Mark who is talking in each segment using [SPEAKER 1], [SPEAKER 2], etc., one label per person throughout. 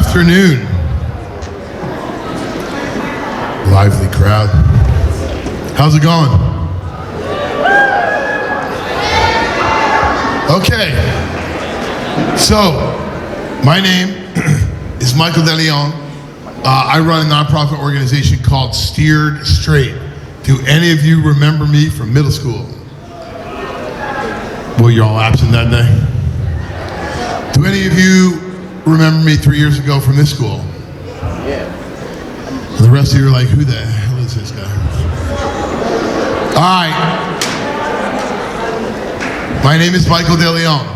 [SPEAKER 1] afternoon. Lively crowd. How's it going? Okay. So, my name is Michael DeLeon. I run a nonprofit organization called Steered Straight. Do any of you remember me from middle school? Well, you're all absent that day. Do any of you remember me 3 years ago from this school?
[SPEAKER 2] Yeah.
[SPEAKER 1] And the rest of you are like, who the hell is this guy? All right. My name is Michael DeLeon.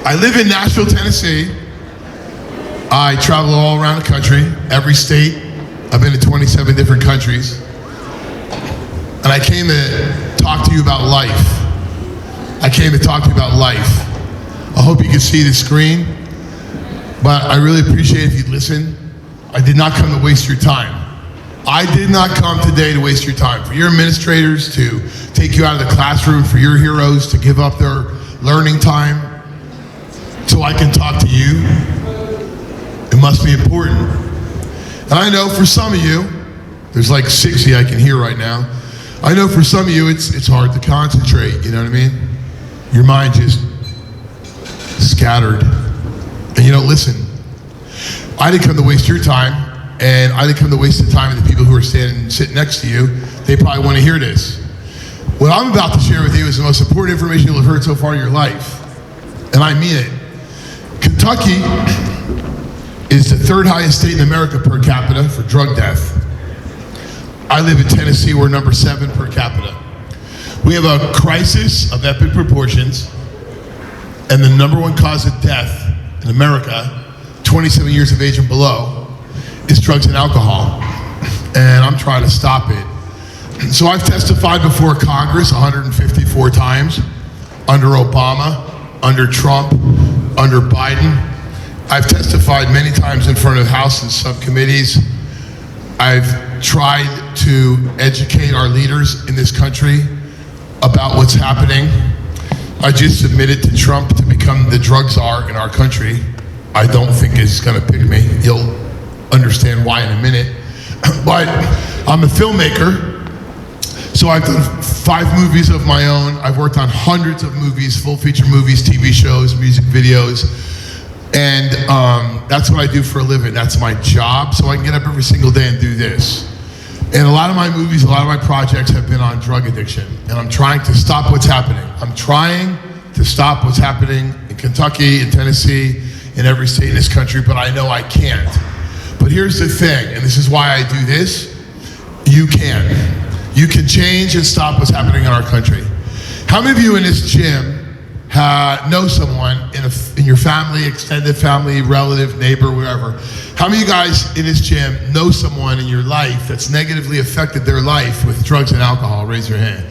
[SPEAKER 1] I live in Nashville, Tennessee. I travel all around the country, every state. I've been to 27 different countries. And I came to talk to you about life. I hope you can see the screen, but I really appreciate if you'd listen. I did not come to waste your time. I did not come today to waste your time. For your administrators to take you out of the classroom, for your heroes to give up their learning time so I can talk to you, it must be important. And I know for some of you, there's like 60 I can hear right now. I know for some of you it's hard to concentrate, you know what I mean? Your mind just scattered. And you know, listen, I didn't come to waste your time, and I didn't come to waste the time of the people who are sitting next to you. They probably want to hear this. What I'm about to share with you is the most important information you'll have heard so far in your life. And I mean it. Kentucky is the third highest state in America per capita for drug death. I live in Tennessee, we're number 7 per capita. We have a crisis of epic proportions, and the number 1 cause of death in America, 27 years of age and below, is drugs and alcohol. And I'm trying to stop it. So I've testified before Congress 154 times, under Obama, under Trump, under Biden. I've testified many times in front of House and subcommittees. I've tried to educate our leaders in this country about what's happening. I just submitted to Trump to become the drug czar in our country. I don't think he's gonna pick me. You'll understand why in a minute. But I'm a filmmaker, so I've done 5 movies of my own. I've worked on hundreds of movies, full feature movies, TV shows, music videos. And that's what I do for a living. That's my job, so I can get up every single day and do this. And a lot of my movies, a lot of my projects have been on drug addiction. And I'm trying to stop what's happening. I'm trying to stop what's happening in Kentucky, in Tennessee, in every state in this country, but I know I can't. But here's the thing, and this is why I do this. You can. You can change and stop what's happening in our country. How many of you in this gym know someone in your family, extended family, relative, neighbor, wherever? How many of you guys in this gym know someone in your life that's negatively affected their life with drugs and alcohol? Raise your hand.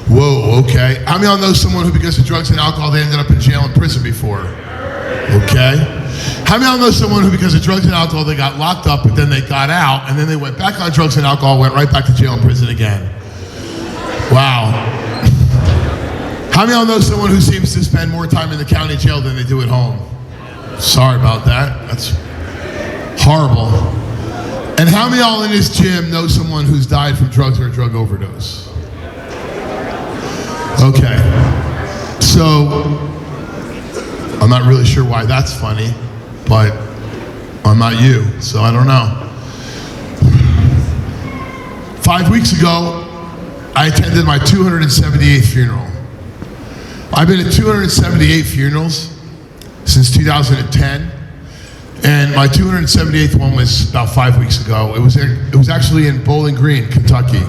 [SPEAKER 1] Whoa, okay. How many of y'all know someone who, because of drugs and alcohol, they ended up in jail and prison before? Okay. How many of y'all know someone who, because of drugs and alcohol, they got locked up, but then they got out, and then they went back on drugs and alcohol, went right back to jail and prison again? Wow. How many of y'all know someone who seems to spend more time in the county jail than they do at home? Sorry about that. That's horrible. And how many of y'all in this gym know someone who's died from drugs or a drug overdose? Okay. So, I'm not really sure why that's funny, but I'm not you, so I don't know. 5 weeks ago, I attended my 278th funeral. I've been at 278 funerals since 2010, and my 278th one was about 5 weeks ago. It was actually in Bowling Green, Kentucky.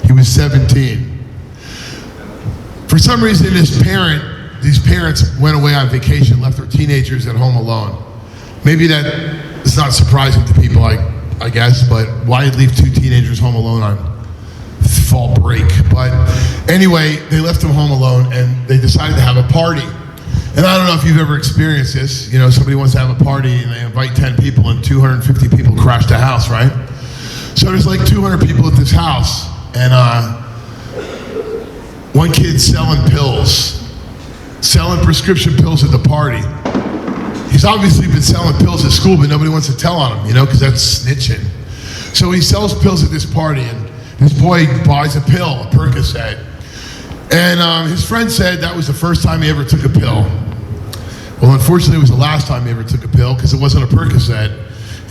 [SPEAKER 1] He was 17. For some reason, these parents went away on vacation, left their teenagers at home alone. Maybe that is not surprising to people, I guess, but why leave 2 teenagers home alone on fall break? But anyway, they left them home alone and they decided to have a party. And I don't know if you've ever experienced this. You know, somebody wants to have a party and they invite 10 people and 250 people crash the house, right? So there's like 200 people at this house, and one kid selling prescription pills at the party. He's obviously been selling pills at school, but nobody wants to tell on him, because that's snitching. So he sells pills at this party, and this boy buys a pill, a Percocet. And his friend said that was the first time he ever took a pill. Well, unfortunately, it was the last time he ever took a pill, because it wasn't a Percocet.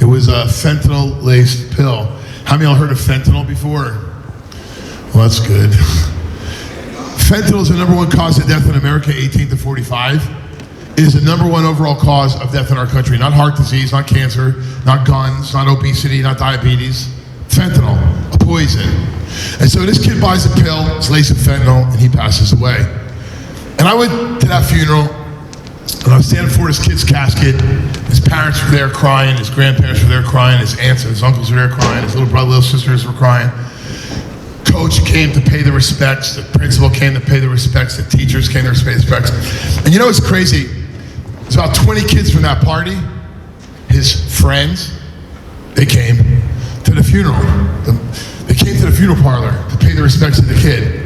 [SPEAKER 1] It was a fentanyl-laced pill. How many of y'all heard of fentanyl before? Well, that's good. Fentanyl is the number one cause of death in America, 18 to 45. It is the number one overall cause of death in our country. Not heart disease, not cancer, not guns, not obesity, not diabetes. Fentanyl, a poison. And so this kid buys a pill, it's laced with fentanyl, and he passes away. And I went to that funeral, and I was standing before this kid's casket. His parents were there crying, his grandparents were there crying, his aunts and his uncles were there crying, his little brother, little sisters were crying. Coach came to pay the respects, the principal came to pay the respects, the teachers came to pay the respects. And it's crazy? There's about 20 kids from that party, his friends, they came to the funeral. They came to the funeral parlor to pay the respects to the kid.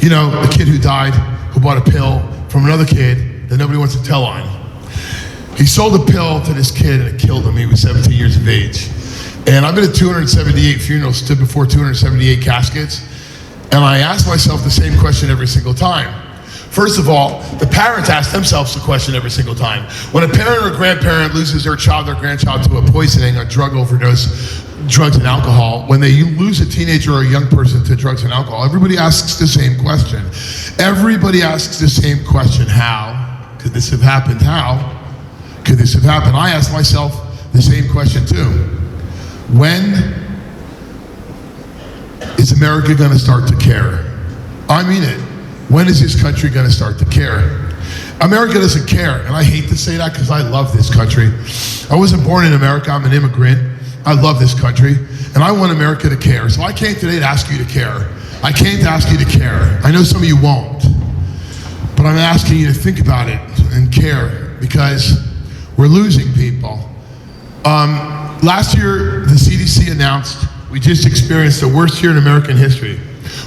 [SPEAKER 1] The kid who died, who bought a pill from another kid that nobody wants to tell on. He sold a pill to this kid and it killed him. He was 17 years of age. And I've been at 278 funerals, stood before 278 caskets, and I ask myself the same question every single time. First of all, the parents ask themselves the question every single time. When a parent or grandparent loses their child or grandchild to a poisoning, a drug overdose, drugs and alcohol, when they lose a teenager or a young person to drugs and alcohol, everybody asks the same question. Everybody asks the same question. How could this have happened? How could this have happened? I ask myself the same question too. When is America going to start to care? I mean it. When is this country going to start to care? America doesn't care, and I hate to say that because I love this country. I wasn't born in America. I'm an immigrant. I love this country, and I want America to care. So I came today to ask you to care. I came to ask you to care. I know some of you won't, but I'm asking you to think about it and care because we're losing people. Last year, the CDC announced we just experienced the worst year in American history.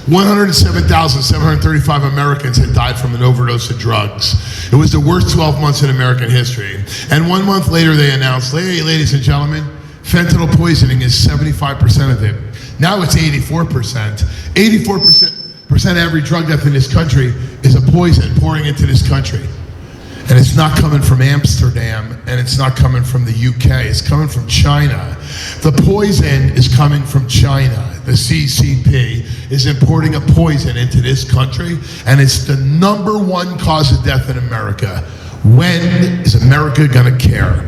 [SPEAKER 1] 107,735 Americans had died from an overdose of drugs. It was the worst 12 months in American history. And 1 month later, they announced, hey, ladies and gentlemen, fentanyl poisoning is 75% of it. Now it's 84%. 84% of every drug death in this country is a poison pouring into this country. And it's not coming from Amsterdam, and it's not coming from the UK. It's coming from China. The poison is coming from China. The CCP is importing a poison into this country, and it's the number one cause of death in America. When is America going to care?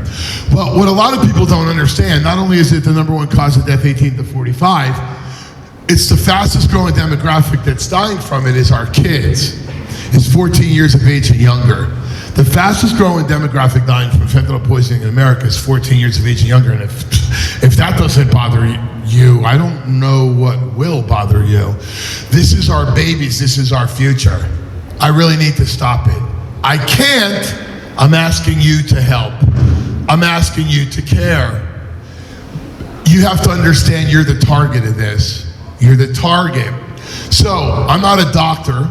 [SPEAKER 1] Well, what a lot of people don't understand, not only is it the number one cause of death, 18 to 45, it's the fastest growing demographic that's dying from it is our kids. It's 14 years of age and younger. The fastest growing demographic dying from fentanyl poisoning in America is 14 years of age and younger. And if that doesn't bother you, I don't know what will bother you. This is our babies. This is our future. I really need to stop it. I can't. I'm asking you to help. I'm asking you to care. You have to understand you're the target of this. You're the target. So I'm not a doctor.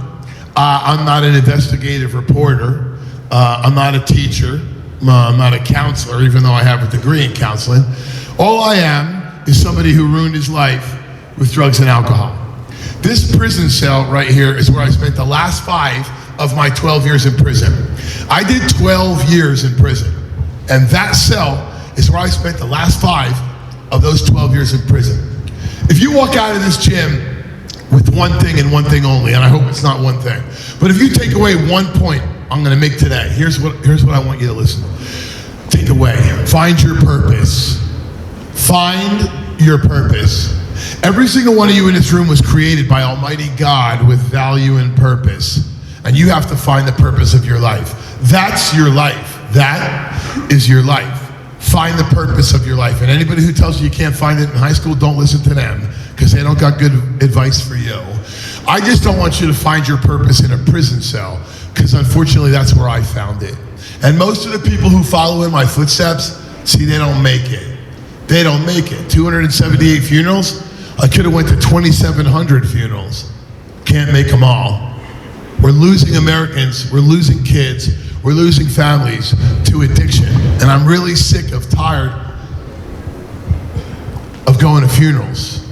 [SPEAKER 1] I'm not an investigative reporter. I'm not a teacher. I'm not a counselor, even though I have a degree in counseling. All I am is somebody who ruined his life with drugs and alcohol. This prison cell right here is where I spent the last 5 of my 12 years in prison. I did 12 years in prison. And that cell is where I spent the last 5 of those 12 years in prison. If you walk out of this gym with one thing and one thing only, and I hope it's not one thing, but if you take away one point I'm going to make today, here's what I want you to listen. Take away. Find your purpose. Find your purpose. Every single one of you in this room was created by Almighty God with value and purpose. And you have to find the purpose of your life. That's your life. That is your life. Find the purpose of your life. And anybody who tells you you can't find it in high school, don't listen to them because they don't got good advice for you. I just don't want you to find your purpose in a prison cell because unfortunately that's where I found it. And most of the people who follow in my footsteps, see, they don't make it. They don't make it. 278 funerals? I could have went to 2,700 funerals. Can't make them all. We're losing Americans, we're losing kids, we're losing families to addiction. And I'm really sick of tired of going to funerals.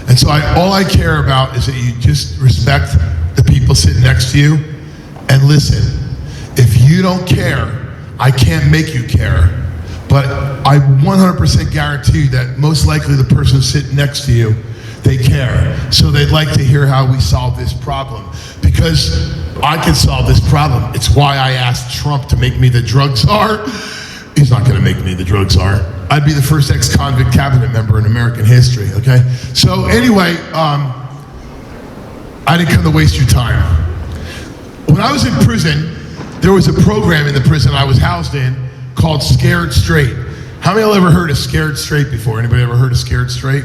[SPEAKER 1] And so all I care about is that you just respect the people sitting next to you and listen. If you don't care, I can't make you care. But I 100% guarantee you that most likely the person sitting next to you, they care. So they'd like to hear how we solve this problem. Because I can solve this problem. It's why I asked Trump to make me the drug czar. He's not gonna make me the drug czar. I'd be the first ex-convict cabinet member in American history, okay? So anyway, I didn't come to waste your time. When I was in prison, there was a program in the prison I was housed in called Scared Straight. How many of y'all ever heard of Scared Straight before? Anybody ever heard of Scared Straight?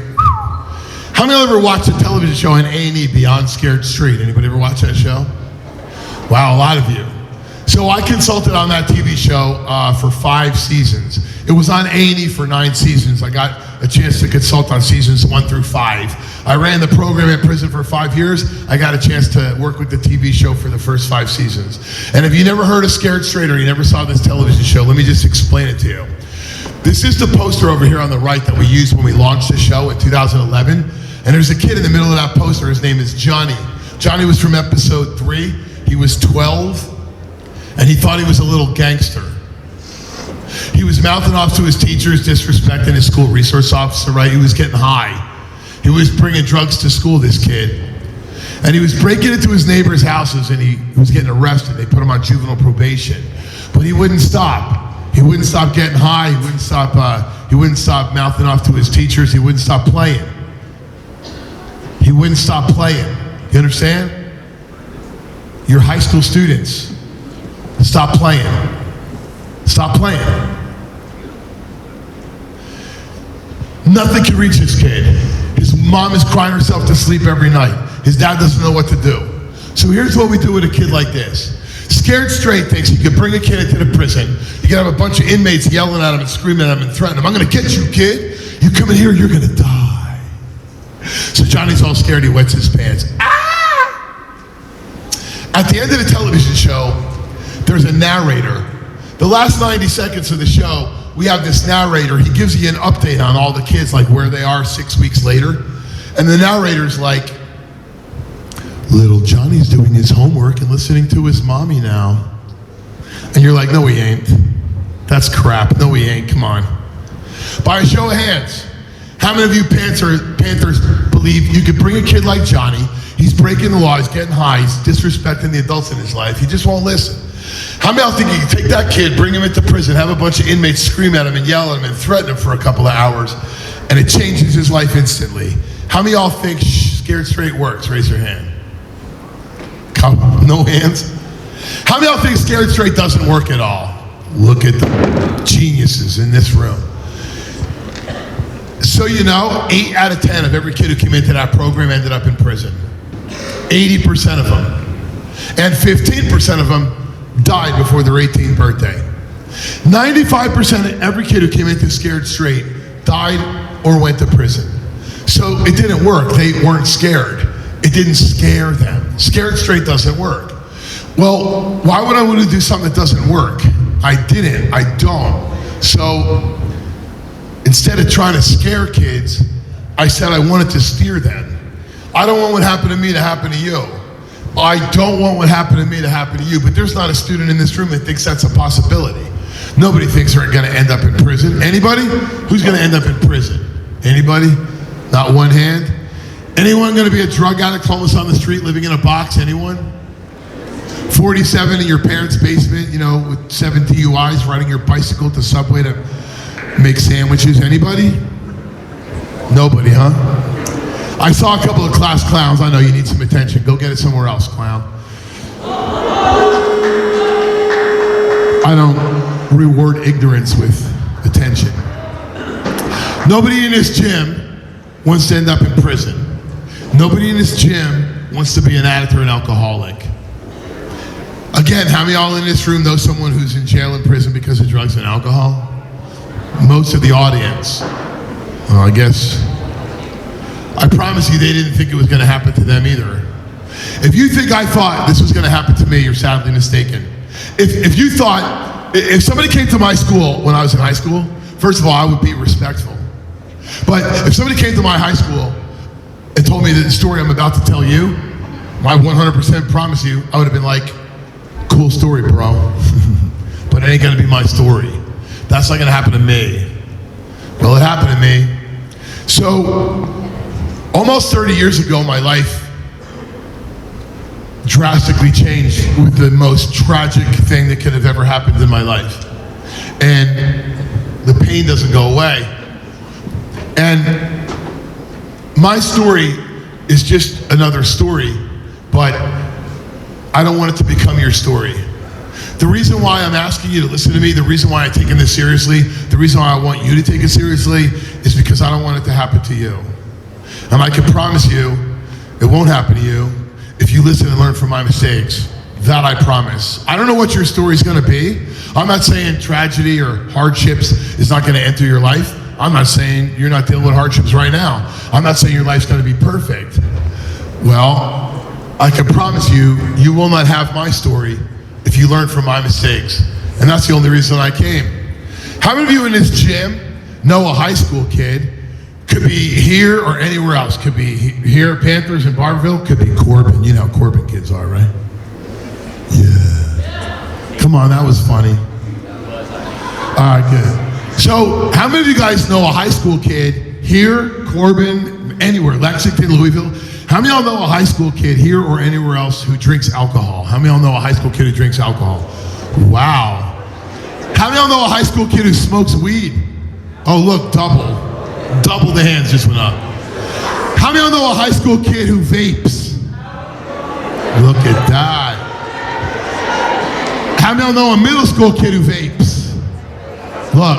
[SPEAKER 1] How many of y'all ever watched a television show on A&E Beyond Scared Straight? Anybody ever watch that show? Wow, a lot of you. So I consulted on that TV show for 5 seasons. It was on A&E for 9 seasons. I got a chance to consult on seasons 1 through 5. I ran the program in prison for 5 years. I got a chance to work with the TV show for the first 5 seasons. And if you never heard of Scared Straight or you never saw this television show, let me just explain it to you. This is the poster over here on the right that we used when we launched the show in 2011. And there's a kid in the middle of that poster. His name is Johnny. Johnny was from episode 3. He was 12. And he thought he was a little gangster. He was mouthing off to his teachers, disrespecting his school resource officer, right? He was getting high. He was bringing drugs to school, this kid. And he was breaking into his neighbors' houses and he was getting arrested. They put him on juvenile probation. But he wouldn't stop. He wouldn't stop getting high. He wouldn't stop mouthing off to his teachers. He wouldn't stop playing. He wouldn't stop playing. You understand? You're high school students. Stop playing. Stop playing. Nothing can reach this kid. His mom is crying herself to sleep every night. His dad doesn't know what to do. So here's what we do with a kid like this. Scared Straight thinks he could bring a kid into the prison. You can have a bunch of inmates yelling at him and screaming at him and threatening him. I'm gonna get you, kid. You come in here, you're gonna die. So Johnny's all scared, he wets his pants. Ah! At the end of the television show, there's a narrator. The last 90 seconds of the show, we have this narrator. He gives you an update on all the kids, like where they are 6 weeks later. And the narrator's like, little Johnny's doing his homework and listening to his mommy now. And you're like, no, he ain't. That's crap. No, he ain't. Come on. By a show of hands, how many of you Panthers believe you could bring a kid like Johnny? He's breaking the law. He's getting high. He's disrespecting the adults in his life. He just won't listen. How many of y'all think you can take that kid, bring him into prison, have a bunch of inmates scream at him and yell at him and threaten him for a couple of hours, and it changes his life instantly? How many of y'all think Scared Straight works? Raise your hand. No hands. How many of y'all think Scared Straight doesn't work at all? Look at the geniuses in this room. So you know, 8 out of 10 of every kid who came into that program ended up in prison. 80% of them. And 15% of them died before their 18th birthday. 95% of every kid who came into Scared Straight died or went to prison. So it didn't work. They weren't scared. It didn't scare them. Scared Straight doesn't work. Well, why would I want to do something that doesn't work? I didn't. I don't. So instead of trying to scare kids, I said I wanted to steer them. I don't want what happened to me to happen to you. I don't want what happened to me to happen to you, but there's not a student in this room that thinks that's a possibility. Nobody thinks they're going to end up in prison. Anybody? Who's going to end up in prison? Anybody? Not one hand? Anyone going to be a drug addict, homeless on the street, living in a box? Anyone? 47 in your parents' basement, you know, with 7 DUIs, riding your bicycle to Subway to make sandwiches. Anybody? Nobody, huh? I saw a couple of class clowns. I know you need some attention. Go get it somewhere else, clown. I don't reward ignorance with attention. Nobody in this gym wants to end up in prison. Nobody in this gym wants to be an addict or an alcoholic. Again, how many of y'all in this room know someone who's in jail and prison because of drugs and alcohol? Most of the audience. Well, I guess. I promise you they didn't think it was going to happen to them either. If you think I thought this was going to happen to me, you're sadly mistaken. If you thought, if somebody came to my school when I was in high school, first of all, I would be respectful. But if somebody came to my high school and told me the story I'm about to tell you, I 100% promise you, I would have been like, cool story, bro. But it ain't going to be my story. That's not going to happen to me. Well, it happened to me. So, almost 30 years ago, my life drastically changed with the most tragic thing that could have ever happened in my life. And the pain doesn't go away. And my story is just another story, but I don't want it to become your story. The reason why I'm asking you to listen to me, the reason why I'm taking this seriously, the reason why I want you to take it seriously is because I don't want it to happen to you. And I can promise you, it won't happen to you if you listen and learn from my mistakes. That I promise. I don't know what your story's gonna be. I'm not saying tragedy or hardships is not gonna enter your life. I'm not saying you're not dealing with hardships right now. I'm not saying your life's gonna be perfect. Well, I can promise you, you will not have my story if you learn from my mistakes. And that's the only reason I came. How many of you in this gym know a high school kid? Could be here or anywhere else. Could be here, Panthers in Barberville. Could be Corbin. You know how Corbin kids are, right? Yeah. Come on, that was funny. All right, good. So, how many of you guys know a high school kid here, Corbin, anywhere, Lexington, Louisville? How many of y'all know a high school kid here or anywhere else who drinks alcohol? How many of y'all know a high school kid who drinks alcohol? Wow. How many of y'all know a high school kid who smokes weed? Oh, look, double the hands just went up. How many of y'all know a high school kid who vapes? Look at that. How many of y'all know a middle school kid who vapes? Look.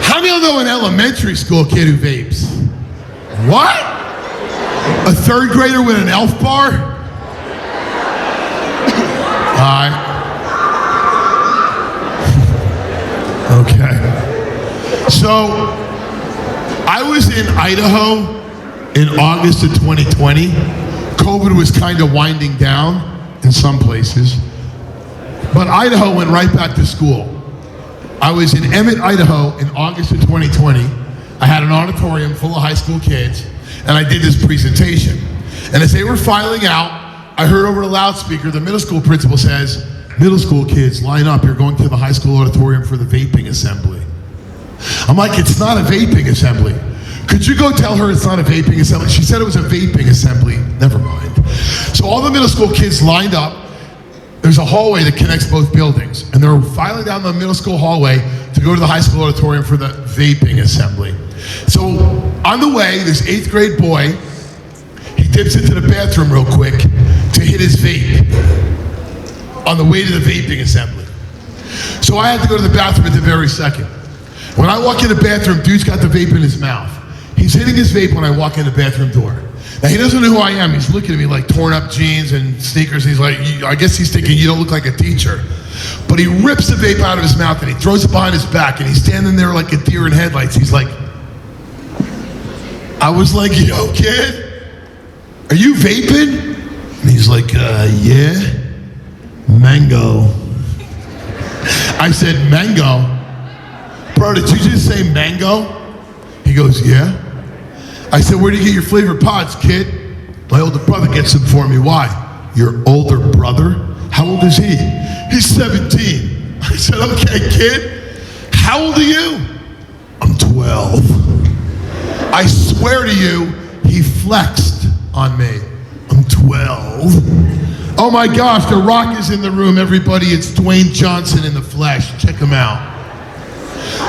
[SPEAKER 1] How many of y'all know an elementary school kid who vapes? What? A third grader with an elf bar? All right. Okay. So, I was in Idaho in August of 2020. COVID was kind of winding down in some places. But Idaho went right back to school. I was in Emmett, Idaho in August of 2020. I had an auditorium full of high school kids, and I did this presentation. And as they were filing out, I heard over the loudspeaker, the middle school principal says, "Middle school kids, line up, you're going to the high school auditorium for the vaping assembly." I'm like, it's not a vaping assembly. Could you go tell her it's not a vaping assembly? She said it was a vaping assembly. Never mind. So all the middle school kids lined up. There's a hallway that connects both buildings, and they're filing down the middle school hallway to go to the high school auditorium for the vaping assembly. So on the way, this 8th grade boy, he dips into the bathroom real quick to hit his vape on the way to the vaping assembly. So I had to go to the bathroom at the very second. When I walk in the bathroom, dude's got the vape in his mouth. He's hitting his vape when I walk in the bathroom door. Now, he doesn't know who I am. He's looking at me like torn up jeans and sneakers. He's like, I guess he's thinking you don't look like a teacher. But he rips the vape out of his mouth and he throws it behind his back and he's standing there like a deer in headlights. He's like, I was like, yo, kid, are you vaping? And he's like, yeah, mango. I said, mango? Bro, did you just say mango? He goes, yeah. I said, where do you get your flavored pods, kid? My older brother gets them for me. Why? Your older brother? How old is he? He's 17. I said, okay, kid. How old are you? I'm 12. I swear to you, he flexed on me. I'm 12. Oh my gosh, The Rock is in the room, everybody. It's Dwayne Johnson in the flesh. Check him out.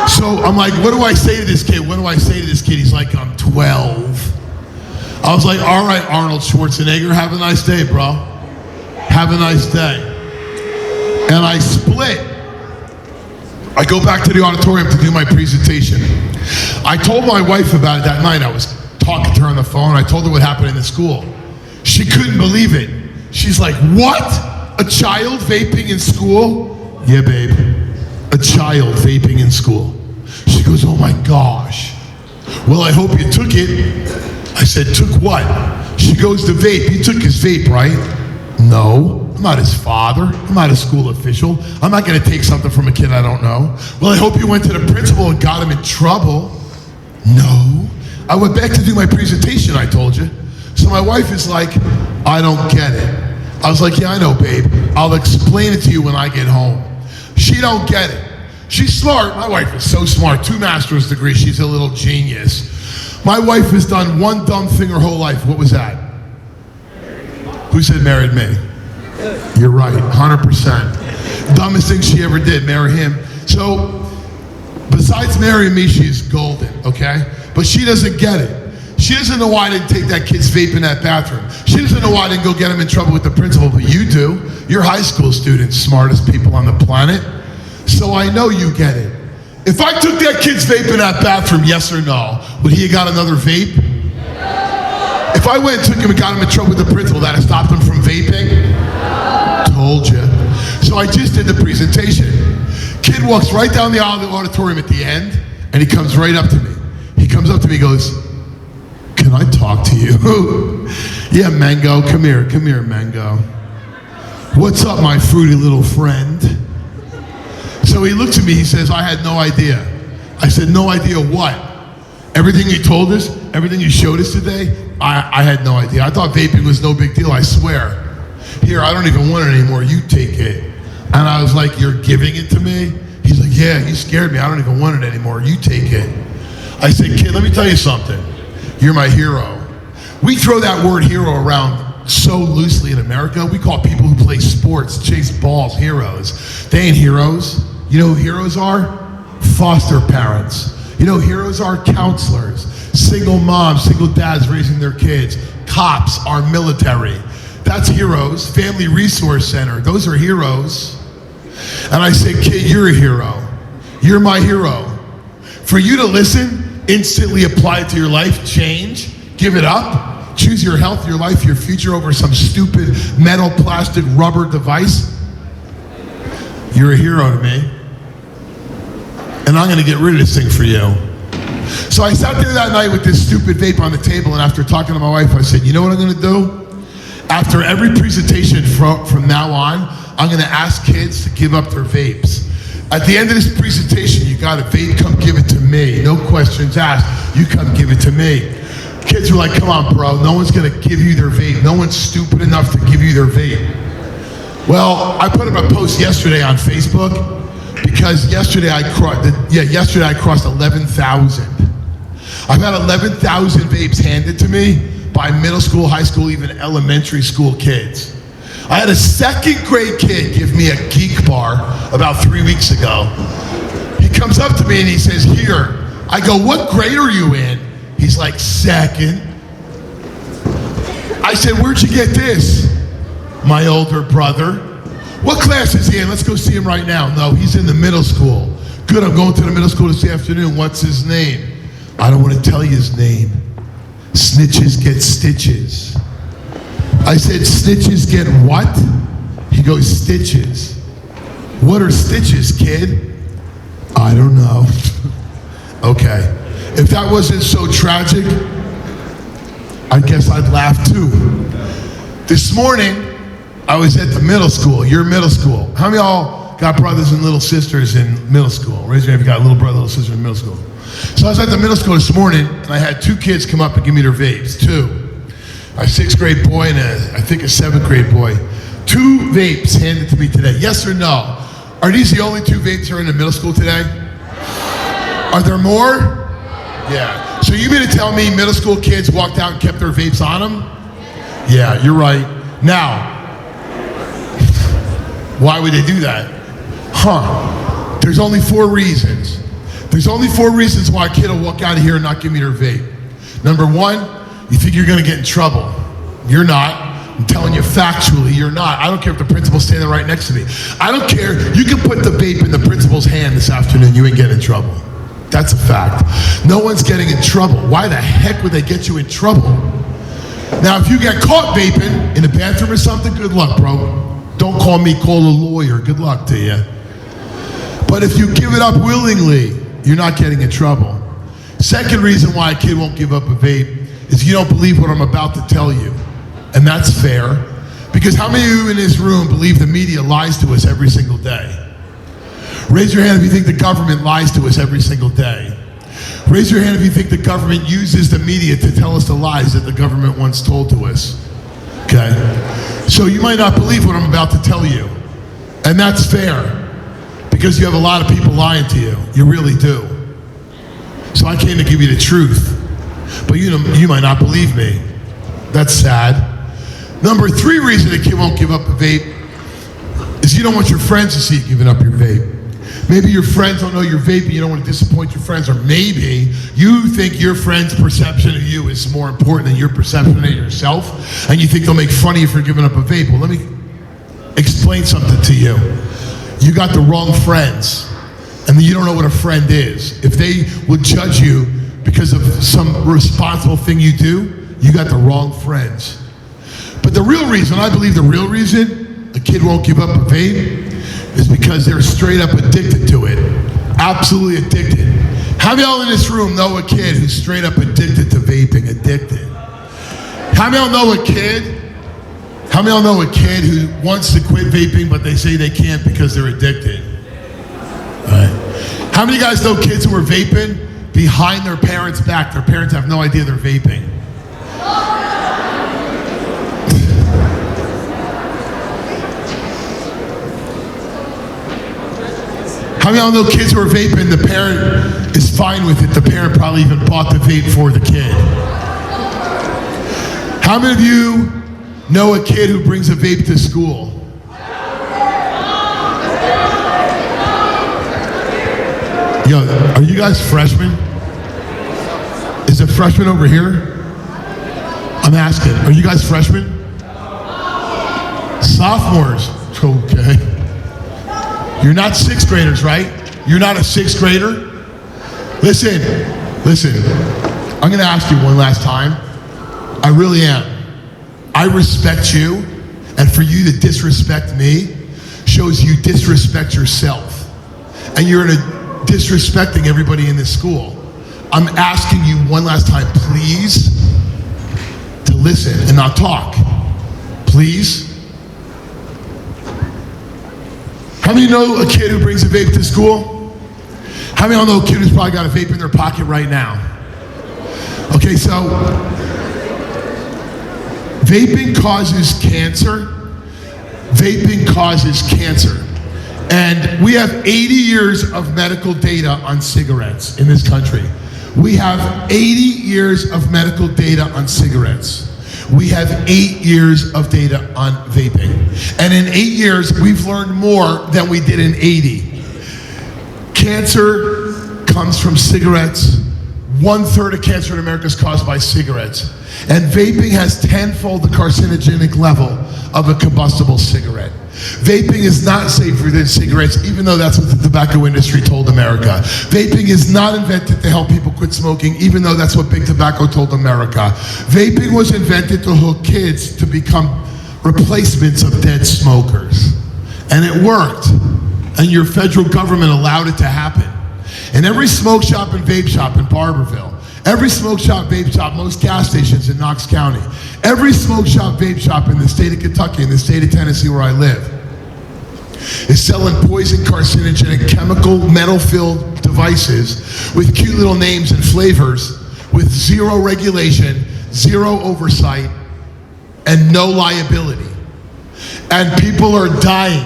[SPEAKER 1] So I'm like, what do I say to this kid? What do I say to this kid? He's like, I'm 12. I was like, all right, Arnold Schwarzenegger, have a nice day, bro. Have a nice day. And I split. I go back to the auditorium to do my presentation. I told my wife about it that night. I was talking to her on the phone. I told her what happened in the school. She couldn't believe it. She's like, what? A child vaping in school? Yeah, babe. A child vaping in school. She goes, oh my gosh. Well, I hope you took it. I said, took what? She goes to vape. You took his vape, right? No. I'm not his father. I'm not a school official. I'm not going to take something from a kid I don't know. Well, I hope you went to the principal and got him in trouble. No. I went back to do my presentation, I told you. So my wife is like, I don't get it. I was like, yeah, I know, babe. I'll explain it to you when I get home. She don't get it. She's smart. My wife is so smart. 2 master's degrees. She's a little genius. My wife has done one dumb thing her whole life. What was that? Who said married me? You're right, 100%. Dumbest thing she ever did, marry him. So, besides marrying me, she's golden, okay? But she doesn't get it. She doesn't know why I didn't take that kid's vape in that bathroom. She doesn't know why I didn't go get him in trouble with the principal, but you do. You're high school students, smartest people on the planet. So I know you get it. If I took that kid's vape in that bathroom, yes or no, would he have got another vape? If I went and took him and got him in trouble with the principal, that have stopped him from vaping? Told you. So I just did the presentation. Kid walks right down the aisle of the auditorium at the end, and he comes right up to me. He comes up to me and goes, can I talk to you? Yeah, Mango, come here, Mango. What's up, my fruity little friend? So he looks at me, he says, I had no idea. I said, no idea what? Everything you told us, everything you showed us today, I had no idea. I thought vaping was no big deal, I swear. Here, I don't even want it anymore, you take it. And I was like, you're giving it to me? He's like, yeah, you scared me, I don't even want it anymore, you take it. I said, kid, let me tell you something. You're my hero. We throw that word hero around so loosely in America. We call people who play sports, chase balls, heroes. They ain't heroes. You know who heroes are? Foster parents. You know who heroes are? Counselors. Single moms, single dads raising their kids. Cops, our military. That's heroes. Family Resource Center. Those are heroes. And I say, kid, you're a hero. You're my hero. For you to listen, instantly apply it to your life, change, give it up, choose your health, your life, your future over some stupid metal, plastic, rubber device, you're a hero to me. And I'm gonna get rid of this thing for you. So I sat there that night with this stupid vape on the table, and after talking to my wife, I said, you know what I'm gonna do? After every presentation from now on, I'm gonna ask kids to give up their vapes. At the end of this presentation, you got a vape, come give it to me. No questions asked, you come give it to me. Kids were like, come on, bro, no one's gonna give you their vape. No one's stupid enough to give you their vape. Well, I put up a post yesterday on Facebook because yesterday I crossed 11,000. I've had 11,000 vapes handed to me by middle school, high school, even elementary school kids. I had a 2nd grade kid give me a geek bar about 3 weeks ago. He comes up to me and he says, here. I go, what grade are you in? He's like, 2nd. I said, where'd you get this? My older brother. What class is he in? Let's go see him right now. No, he's in the middle school. Good, I'm going to the middle school this afternoon. What's his name? I don't want to tell you his name. Snitches get stitches. I said, stitches get what? He goes, stitches. What are stitches, kid? I don't know. Okay. If that wasn't so tragic, I guess I'd laugh too. This morning, I was at the middle school. Your middle school. How many of y'all got brothers and little sisters in middle school? Raise your hand if you got a little brother, little sister in middle school. So I was at the middle school this morning, and I had 2 kids come up and give me their vapes. 2. A 6th grade boy and I think a 7th grade boy. 2 vapes handed to me today. Yes or no? Are these the only 2 vapes that are in the middle school today? Are there more? Yeah. So you mean to tell me middle school kids walked out and kept their vapes on them? Yeah, you're right. Now, why would they do that? There's only 4 reasons. There's only 4 reasons why a kid will walk out of here and not give me their vape. Number 1, you think you're gonna get in trouble. You're not. I'm telling you factually, you're not. I don't care if the principal's standing right next to me. I don't care. You can put the vape in the principal's hand this afternoon, you ain't getting in trouble. That's a fact. No one's getting in trouble. Why the heck would they get you in trouble? Now, if you get caught vaping in the bathroom or something, good luck, bro. Don't call me, call a lawyer. Good luck to you. But if you give it up willingly, you're not getting in trouble. Second reason why a kid won't give up a vape is you don't believe what I'm about to tell you. And that's fair. Because how many of you in this room believe the media lies to us every single day? Raise your hand if you think the government lies to us every single day. Raise your hand if you think the government uses the media to tell us the lies that the government once told to us. Okay? So you might not believe what I'm about to tell you. And that's fair. Because you have a lot of people lying to you. You really do. So I came to give you the truth. But you might not believe me. That's sad. Number 3 reason a kid won't give up a vape is you don't want your friends to see you giving up your vape. Maybe your friends don't know you're vaping, you don't want to disappoint your friends, or maybe you think your friend's perception of you is more important than your perception of yourself, and you think they'll make fun of you for giving up a vape. Well, let me explain something to you. You got the wrong friends, and you don't know what a friend is. If they would judge you because of some responsible thing you do, you got the wrong friends. But the real reason, I believe the real reason a kid won't give up a vape is because they're straight up addicted to it. Absolutely addicted. How many of y'all in this room know a kid who's straight up addicted to vaping? Addicted. How many of y'all know a kid? How many of y'all know a kid who wants to quit vaping but they say they can't because they're addicted? All right. How many of you guys know kids who are vaping behind their parents' back? Their parents have no idea they're vaping. How many of y'all know kids who are vaping, the parent is fine with it. The parent probably even bought the vape for the kid. How many of you know a kid who brings a vape to school? Yo, are you guys freshmen? Is a freshman over here? I'm asking, are you guys freshmen? Sophomores. Okay. You're not 6th graders, right? You're not a 6th grader? Listen. I'm gonna ask you one last time. I really am. I respect you, and for you to disrespect me shows you disrespect yourself. And you're disrespecting everybody in this school. I'm asking you one last time, please, to listen and not talk. Please. How many know a kid who brings a vape to school? How many of y'all know a kid who's probably got a vape in their pocket right now? Okay, so vaping causes cancer. Vaping causes cancer. And we have 80 years of medical data on cigarettes in this country. We have 80 years of medical data on cigarettes. We have 8 years of data on vaping. And in 8 years, we've learned more than we did in 80. Cancer comes from cigarettes. 1/3 of cancer in America is caused by cigarettes. And vaping has tenfold the carcinogenic level of a combustible cigarette. Vaping is not safer than cigarettes, even though that's what the tobacco industry told America. Vaping is not invented to help people quit smoking, even though that's what Big Tobacco told America. Vaping was invented to hook kids to become replacements of dead smokers. And it worked. And your federal government allowed it to happen. And every smoke shop and vape shop in Barberville, every smoke shop, vape shop, most gas stations in Knox County, every smoke shop, vape shop in the state of Kentucky, in the state of Tennessee where I live, is selling poison, carcinogenic, chemical, metal-filled devices with cute little names and flavors with zero regulation, zero oversight, and no liability. And people are dying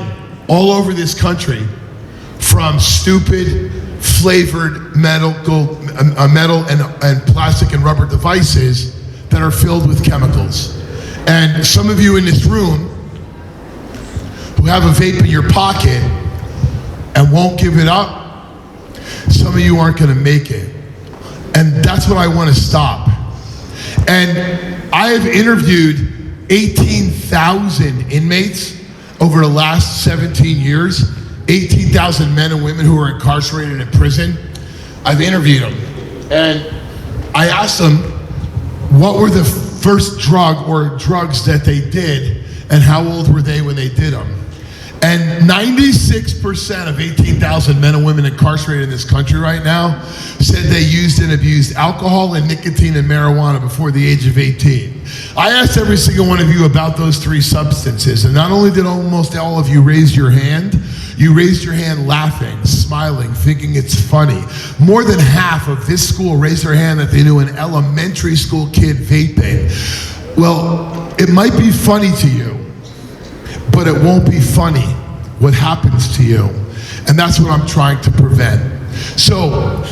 [SPEAKER 1] all over this country from stupid, flavored metal and plastic and rubber devices that are filled with chemicals. And some of you in this room who have a vape in your pocket and won't give it up, some of you aren't gonna make it. And that's what I wanna stop. And I have interviewed 18,000 inmates over the last 17 years, 18,000 men and women who are incarcerated in prison. I've interviewed them. And I asked them what were the first drug or drugs that they did and how old were they when they did them. And 96% of 18,000 men and women incarcerated in this country right now said they used and abused alcohol and nicotine and marijuana before the age of 18. I asked every single one of you about those three substances, and not only did almost all of you raise your hand, you raised your hand laughing, smiling, thinking it's funny. More than half of this school raised their hand that they knew an elementary school kid vaping. Well, it might be funny to you, but it won't be funny what happens to you. And that's what I'm trying to prevent. So,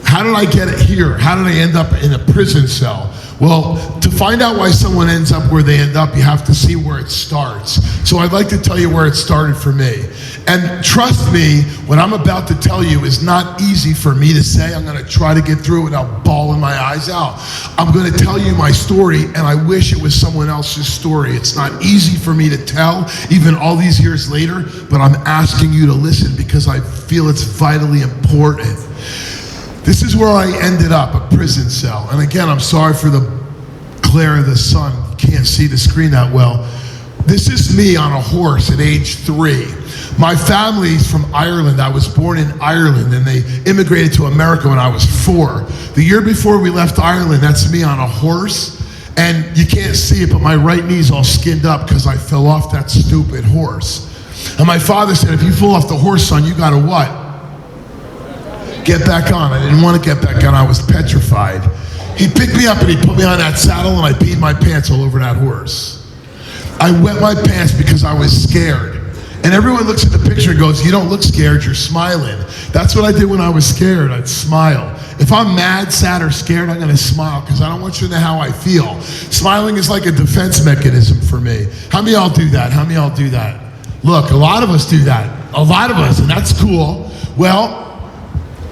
[SPEAKER 1] how did I get it here? How did I end up in a prison cell? Well, to find out why someone ends up where they end up, you have to see where it starts. So I'd like to tell you where it started for me. And trust me, what I'm about to tell you is not easy for me to say. I'm going to try to get through it without bawling my eyes out. I'm going to tell you my story, and I wish it was someone else's story. It's not easy for me to tell, even all these years later, but I'm asking you to listen because I feel it's vitally important. This is where I ended up, a prison cell. And again, I'm sorry for the glare of the sun. You can't see the screen that well. This is me on a horse at age 3. My family's from Ireland. I was born in Ireland, and they immigrated to America when I was 4. The year before we left Ireland, that's me on a horse. And you can't see it, but my right knee's all skinned up because I fell off that stupid horse. And my father said, if you fall off the horse, son, you gotta what? Get back on. I didn't want to get back on. I was petrified. He picked me up and he put me on that saddle, and I peed my pants all over that horse. I wet my pants because I was scared. And everyone looks at the picture and goes, you don't look scared, you're smiling. That's what I did when I was scared. I'd smile. If I'm mad, sad, or scared, I'm going to smile because I don't want you to know how I feel. Smiling is like a defense mechanism for me. How many of y'all do that? How many of y'all do that? Look, a lot of us do that. A lot of us, and that's cool. Well,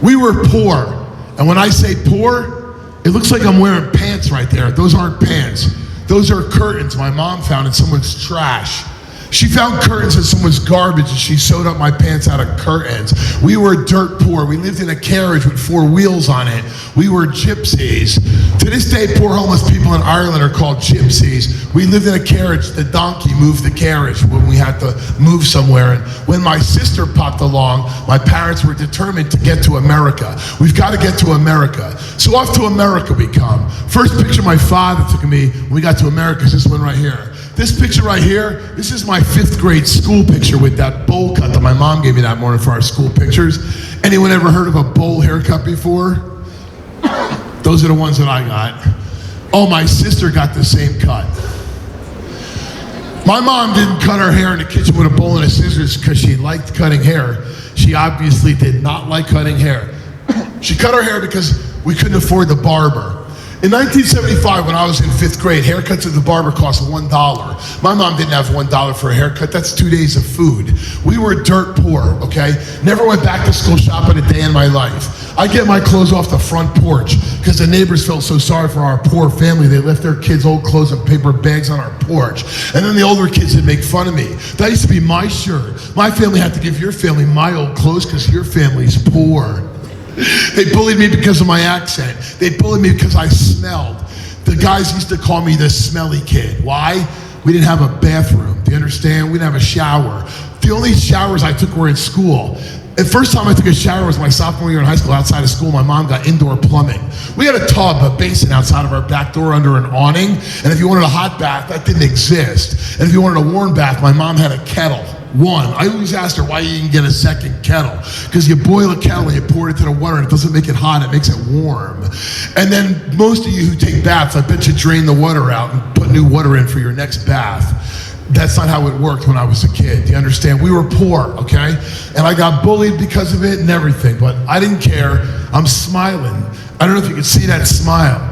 [SPEAKER 1] we were poor, and when I say poor, it looks like I'm wearing pants right there. Those aren't pants. Those are curtains my mom found in someone's trash. She found curtains in someone's garbage, and she sewed up my pants out of curtains. We were dirt poor. We lived in a carriage with 4 wheels on it. We were gypsies. To this day, poor homeless people in Ireland are called gypsies. We lived in a carriage. The donkey moved the carriage when we had to move somewhere. And when my sister popped along, my parents were determined to get to America. We've got to get to America. So off to America we come. First picture my father took of me when we got to America is this one right here. This picture right here, this is my 5th grade school picture with that bowl cut that my mom gave me that morning for our school pictures. Anyone ever heard of a bowl haircut before? Those are the ones that I got. Oh, my sister got the same cut. My mom didn't cut her hair in the kitchen with a bowl and a scissors because she liked cutting hair. She obviously did not like cutting hair. She cut her hair because we couldn't afford the barber. In 1975, when I was in 5th grade, haircuts at the barber cost $1. My mom didn't have $1 for a haircut. That's 2 days of food. We were dirt poor, okay? Never went back to school shopping a day in my life. I get my clothes off the front porch because the neighbors felt so sorry for our poor family. They left their kids' old clothes in paper bags on our porch. And then the older kids would make fun of me. That used to be my shirt. My family had to give your family my old clothes because your family's poor. They bullied me because of my accent. They bullied me because I smelled. The guys used to call me the smelly kid. Why? We didn't have a bathroom. Do you understand? We didn't have a shower. The only showers I took were in school. The first time I took a shower was my sophomore year in high school. Outside of school, my mom got indoor plumbing. We had a tub, a basin outside of our back door under an awning. And if you wanted a hot bath, that didn't exist. And if you wanted a warm bath, my mom had a kettle. I always asked her why you didn't get a second kettle. Because you boil a kettle and you pour it into the water and it doesn't make it hot, it makes it warm. And then most of you who take baths, I bet you drain the water out and put new water in for your next bath. That's not how it worked when I was a kid. Do you understand? We were poor, okay? And I got bullied because of it and everything, but I didn't care. I'm smiling. I don't know if you can see that smile.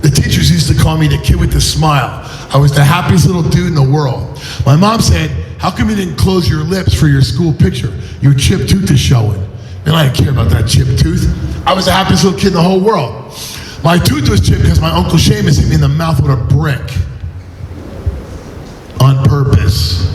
[SPEAKER 1] The teachers used to call me the kid with the smile. I was the happiest little dude in the world. My mom said, how come you didn't close your lips for your school picture? Your chipped tooth is showing. And I didn't care about that chipped tooth. I was the happiest little kid in the whole world. My tooth was chipped because my Uncle Seamus hit me in the mouth with a brick. On purpose.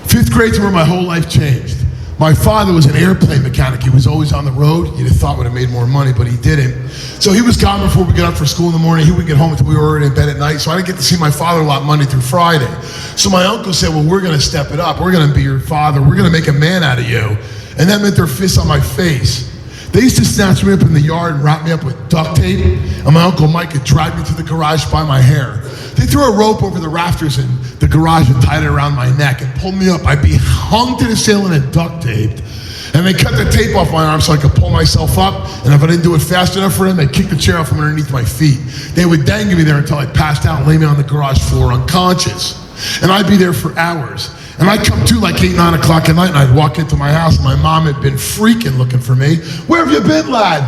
[SPEAKER 1] 5th grade's where my whole life changed. My father was an airplane mechanic. He was always on the road. You'd have thought would have made more money, but he didn't. So he was gone before we got up for school in the morning. He would get home until we were already in bed at night. So I didn't get to see my father a lot Monday through Friday. So my uncle said, well, we're going to step it up. We're going to be your father. We're going to make a man out of you. And that meant their fists on my face. They used to snatch me up in the yard and wrap me up with duct tape. And my Uncle Mike would drag me to the garage by my hair. They threw a rope over the rafters in the garage and tied it around my neck and pulled me up. I'd be hung to the ceiling and duct taped. And they cut the tape off my arm so I could pull myself up. And if I didn't do it fast enough for them, they'd kick the chair out from underneath my feet. They would dangle me there until I passed out and lay me on the garage floor unconscious. And I'd be there for hours. And I'd come to like 8, 9 o'clock at night, and I'd walk into my house, and my mom had been freaking looking for me. Where have you been, lad?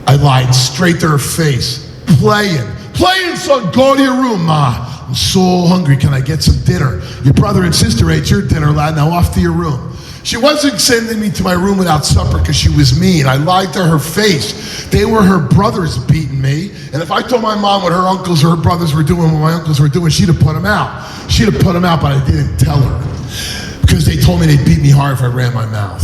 [SPEAKER 1] I lied straight to her face. Playing, son, go to your room, Ma. I'm so hungry, can I get some dinner? Your brother and sister ate your dinner, lad, now off to your room. She wasn't sending me to my room without supper because she was mean. I lied to her face. They were her brothers beating me. And if I told my mom what her uncles or her brothers were doing, what my uncles were doing, she'd have put them out. She'd have put them out, but I didn't tell her. Because they told me they'd beat me hard if I ran my mouth.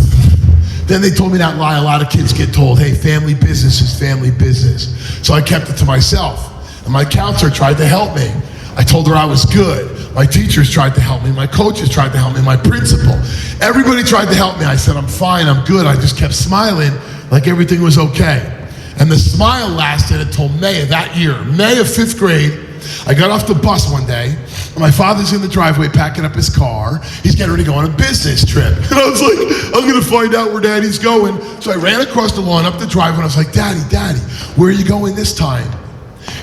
[SPEAKER 1] Then they told me that lie a lot of kids get told. Hey, family business is family business. So I kept it to myself. And my counselor tried to help me. I told her I was good. My teachers tried to help me. My coaches tried to help me. My principal. Everybody tried to help me. I said, I'm fine, I'm good. I just kept smiling like everything was okay. And the smile lasted until May of that year. May of 5th grade, I got off the bus one day, and my father's in the driveway packing up his car. He's getting ready to go on a business trip. And I was like, I'm going to find out where Daddy's going. So I ran across the lawn, up the driveway, and I was like, Daddy, where are you going this time?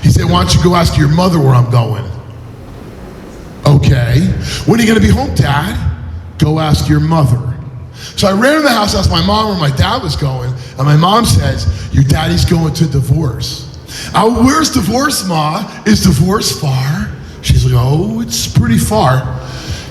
[SPEAKER 1] He said, why don't you go ask your mother where I'm going? Okay. When are you going to be home, Dad? Go ask your mother. So I ran in the house, asked my mom where my dad was going, and my mom says, your daddy's going to divorce. Where's divorce, Ma? Is divorce far? She's like, oh, it's pretty far.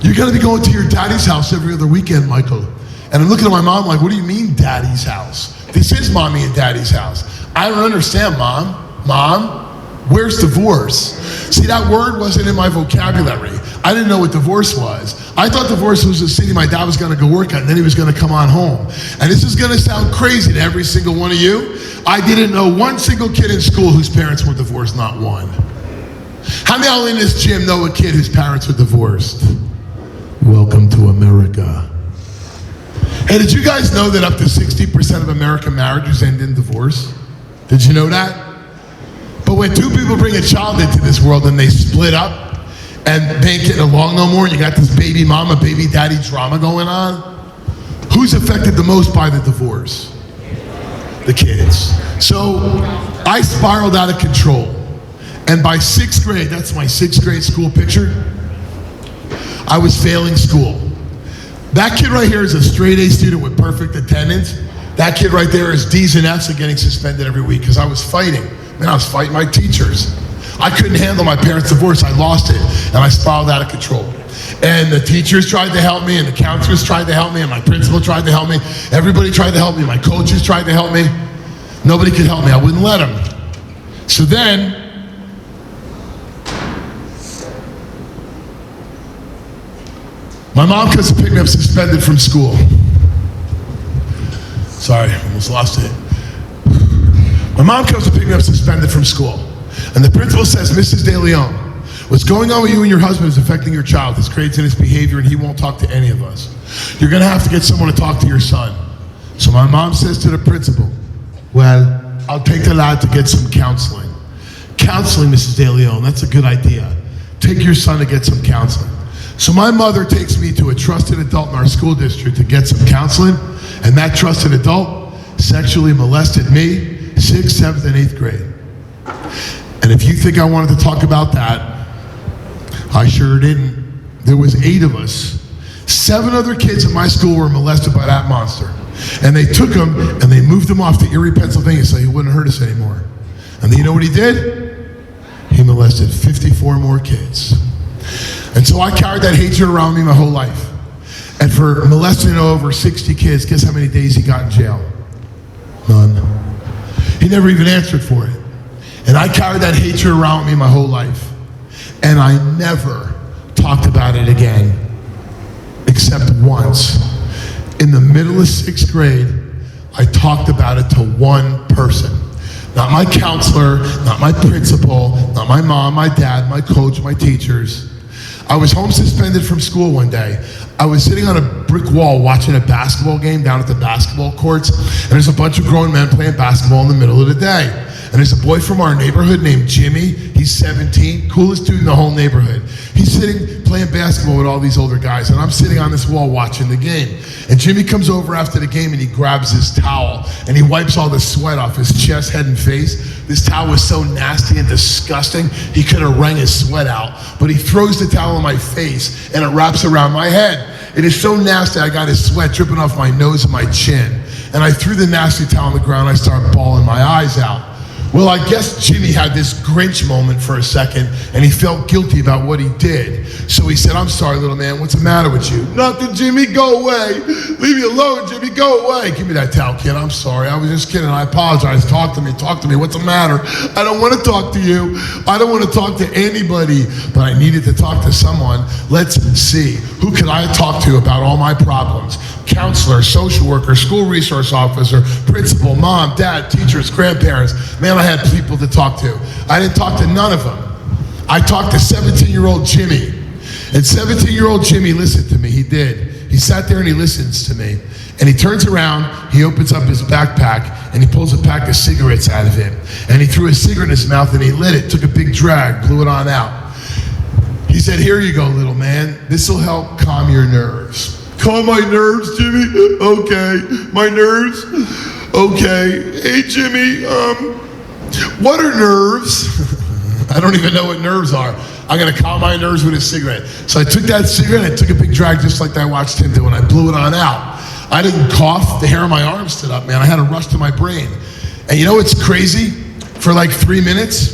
[SPEAKER 1] You're going to be going to your daddy's house every other weekend, Michael. And I'm looking at my mom like, what do you mean daddy's house? This is mommy and daddy's house. I don't understand, Mom. Mom, where's divorce? See, that word wasn't in my vocabulary. I didn't know what divorce was. I thought divorce was a city my dad was going to go work at, and then he was going to come on home. And this is going to sound crazy to every single one of you. I didn't know one single kid in school whose parents were divorced, not one. How many of y'all in this gym know a kid whose parents were divorced? Welcome to America. Hey, did you guys know that up to 60% of American marriages end in divorce? Did you know that? But when two people bring a child into this world and they split up and they ain't getting along no more, and you got this baby mama, baby daddy drama going on, who's affected the most by the divorce? The kids. So I spiraled out of control. And by 6th grade, that's my 6th grade school picture, I was failing school. That kid right here is a straight A student with perfect attendance. That kid right there is D's and F's and getting suspended every week because I was fighting. Man, I was fighting my teachers. I couldn't handle my parents' divorce. I lost it, and I spiraled out of control. And the teachers tried to help me, and the counselors tried to help me, and my principal tried to help me. Everybody tried to help me. My coaches tried to help me. Nobody could help me. I wouldn't let them. So then, my mom comes to pick me up suspended from school. Sorry, almost lost it. My mom comes to pick me up suspended from school. And the principal says, Mrs. De Leon, what's going on with you and your husband is affecting your child. This creates in his behavior and he won't talk to any of us. You're going to have to get someone to talk to your son. So my mom says to the principal, well, I'll take the lad to get some counseling. Counseling, Mrs. De Leon, that's a good idea. Take your son to get some counseling. So my mother takes me to a trusted adult in our school district to get some counseling, and that trusted adult sexually molested me 6th, 7th, and 8th grade. And if you think I wanted to talk about that, I sure didn't. There was 8 of us. 7 other kids in my school were molested by that monster. And they took him and they moved him off to Erie, Pennsylvania so he wouldn't hurt us anymore. And then you know what he did? He molested 54 more kids. And so I carried that hatred around me my whole life. And for molesting over 60 kids, guess how many days he got in jail? None. He never even answered for it. And I carried that hatred around me my whole life. And I never talked about it again, except once. In the middle of 6th grade, I talked about it to one person. Not my counselor, not my principal, not my mom, my dad, my coach, my teachers. I was home suspended from school one day. I was sitting on a brick wall watching a basketball game down at the basketball courts, and there's a bunch of grown men playing basketball in the middle of the day. And there's a boy from our neighborhood named Jimmy. He's 17, coolest dude in the whole neighborhood. He's sitting playing basketball with all these older guys, and I'm sitting on this wall watching the game. And Jimmy comes over after the game and he grabs his towel and he wipes all the sweat off his chest, head, and face. This towel was so nasty and disgusting, he could have wrung his sweat out. But he throws the towel in my face and it wraps around my head. It is so nasty, I got his sweat dripping off my nose and my chin. And I threw the nasty towel on the ground, I started bawling my eyes out. Well, I guess Jimmy had this Grinch moment for a second, and he felt guilty about what he did. So he said, "I'm sorry, little man, what's the matter with you?" "Nothing, Jimmy, go away. Leave me alone, Jimmy, go away." "Give me that towel, kid, I'm sorry. I was just kidding, I apologize. Talk to me, what's the matter?" "I don't want to talk to you. I don't want to talk to anybody." But I needed to talk to someone. Let's see, who could I talk to about all my problems? Counselor, social worker, school resource officer, principal, mom, dad, teachers, grandparents. Man, I had people to talk to. I didn't talk to none of them. I talked to 17-year-old Jimmy. And 17-year-old Jimmy listened to me. He did. He sat there and he listens to me. And he turns around, he opens up his backpack, and he pulls a pack of cigarettes out of it. And he threw a cigarette in his mouth and he lit it, took a big drag, blew it on out. He said, "Here you go, little man. This'll help calm your nerves." "Calm my nerves, Jimmy? Okay. My nerves? Okay. Hey, Jimmy, what are nerves?" I don't even know what nerves are. I'm gonna calm my nerves with a cigarette. So I took that cigarette, I took a big drag just like I watched him do, and I blew it on out. I didn't cough, the hair on my arm stood up, man. I had a rush to my brain. And you know what's crazy? For like 3 minutes,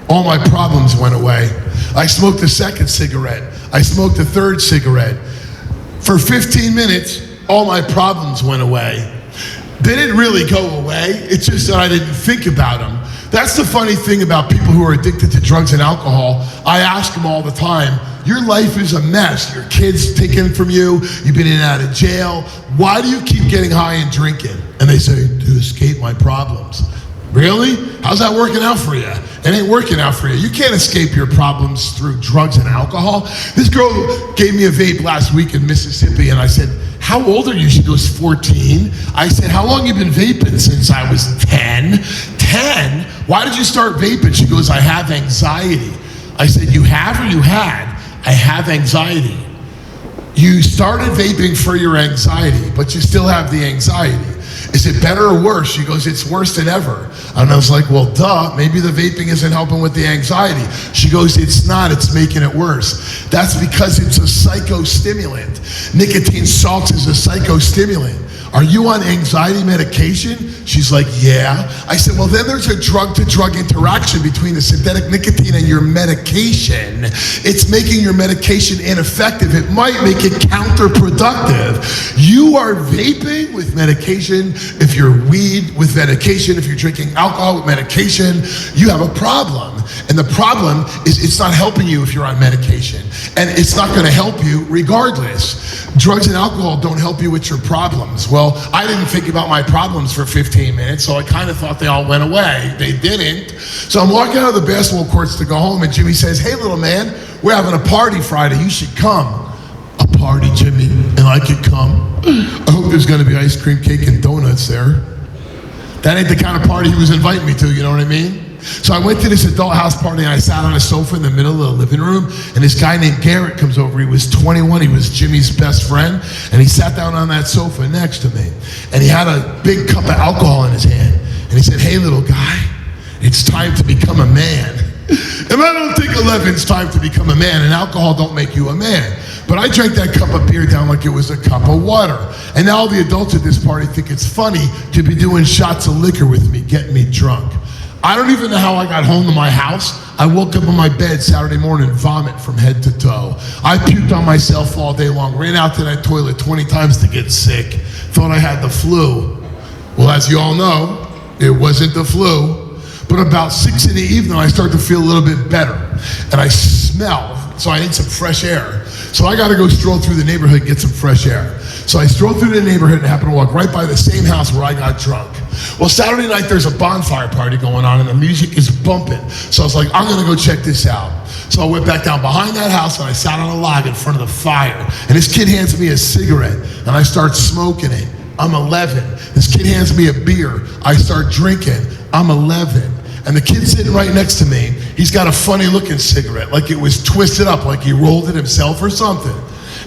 [SPEAKER 1] all my problems went away. I smoked a second cigarette. I smoked a third cigarette. For 15 minutes, all my problems went away. They didn't really go away. It's just that I didn't think about them. That's the funny thing about people who are addicted to drugs and alcohol. I ask them all the time, your life is a mess. Your kids taken from you. You've been in and out of jail. Why do you keep getting high and drinking? And they say, to escape my problems. Really? How's that working out for you? It ain't working out for you. You can't escape your problems through drugs and alcohol. This girl gave me a vape last week in Mississippi, and I said, "How old are you?" She goes, 14. I said, "How long you been vaping?" "Since I was 10. 10? Why did you start vaping?" She goes, "I have anxiety." I said, "You have or you had?" "I have anxiety." You started vaping for your anxiety, but you still have the anxiety. Is it better or worse? She goes, "It's worse than ever." And I was like, "Well, duh, maybe the vaping isn't helping with the anxiety." She goes, "It's not, it's making it worse." That's because it's a psychostimulant. Nicotine salts is a psychostimulant. "Are you on anxiety medication?" She's like, "Yeah." I said, "Well, then there's a drug-to-drug interaction between the synthetic nicotine and your medication. It's making your medication ineffective. It might make it counterproductive. You are vaping with medication. If you're weed with medication, if you're drinking alcohol with medication, you have a problem. And the problem is it's not helping you if you're on medication. And it's not going to help you regardless. Drugs and alcohol don't help you with your problems." Well, I didn't think about my problems for 15 minutes, so I kind of thought they all went away. They didn't. So I'm walking out of the basketball courts to go home, and Jimmy says, "Hey, little man, we're having a party Friday. You should come." "A party, Jimmy? And I could come? I hope there's going to be ice cream, cake, and donuts there." That ain't the kind of party he was inviting me to, you know what I mean? So I went to this adult house party and I sat on a sofa in the middle of the living room, and this guy named Garrett comes over. He was 21, he was Jimmy's best friend, and he sat down on that sofa next to me. And he had a big cup of alcohol in his hand. And he said, "Hey, little guy, it's time to become a man." And I don't think 11's time to become a man, and alcohol don't make you a man. But I drank that cup of beer down like it was a cup of water. And now all the adults at this party think it's funny to be doing shots of liquor with me, getting me drunk. I don't even know how I got home to my house. I woke up in my bed Saturday morning, vomit from head to toe. I puked on myself all day long, ran out to that toilet 20 times to get sick, thought I had the flu. Well, as you all know, it wasn't the flu. But about 6 in the evening, I started to feel a little bit better. And I smelled, so I need some fresh air. So I got to go stroll through the neighborhood and get some fresh air. So I strolled through the neighborhood and happened to walk right by the same house where I got drunk. Well, Saturday night there's a bonfire party going on and the music is bumping. So I was like, I'm gonna go check this out. So I went back down behind that house and I sat on a log in front of the fire. And this kid hands me a cigarette and I start smoking it. I'm 11. This kid hands me a beer. I start drinking. I'm 11. And the kid sitting right next to me, he's got a funny looking cigarette, like it was twisted up, like he rolled it himself or something.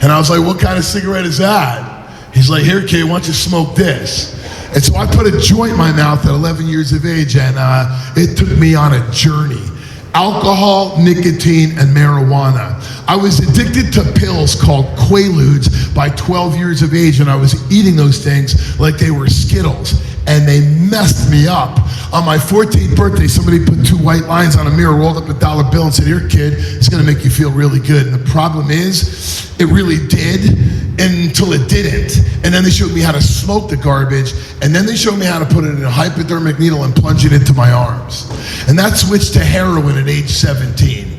[SPEAKER 1] And I was like, what kind of cigarette is that? He's like, here kid, why don't you smoke this? And so I put a joint in my mouth at 11 years of age, and it took me on a journey. Alcohol, nicotine, and marijuana. I was addicted to pills called Quaaludes by 12 years of age, and I was eating those things like they were Skittles, and they messed me up. On my 14th birthday, somebody put 2 white lines on a mirror, rolled up a dollar bill, and said, here, kid, it's gonna make you feel really good. And the problem is, it really did, until it didn't. And then they showed me how to smoke the garbage, and then they showed me how to put it in a hypodermic needle and plunge it into my arms. And that switched to heroin at age 17.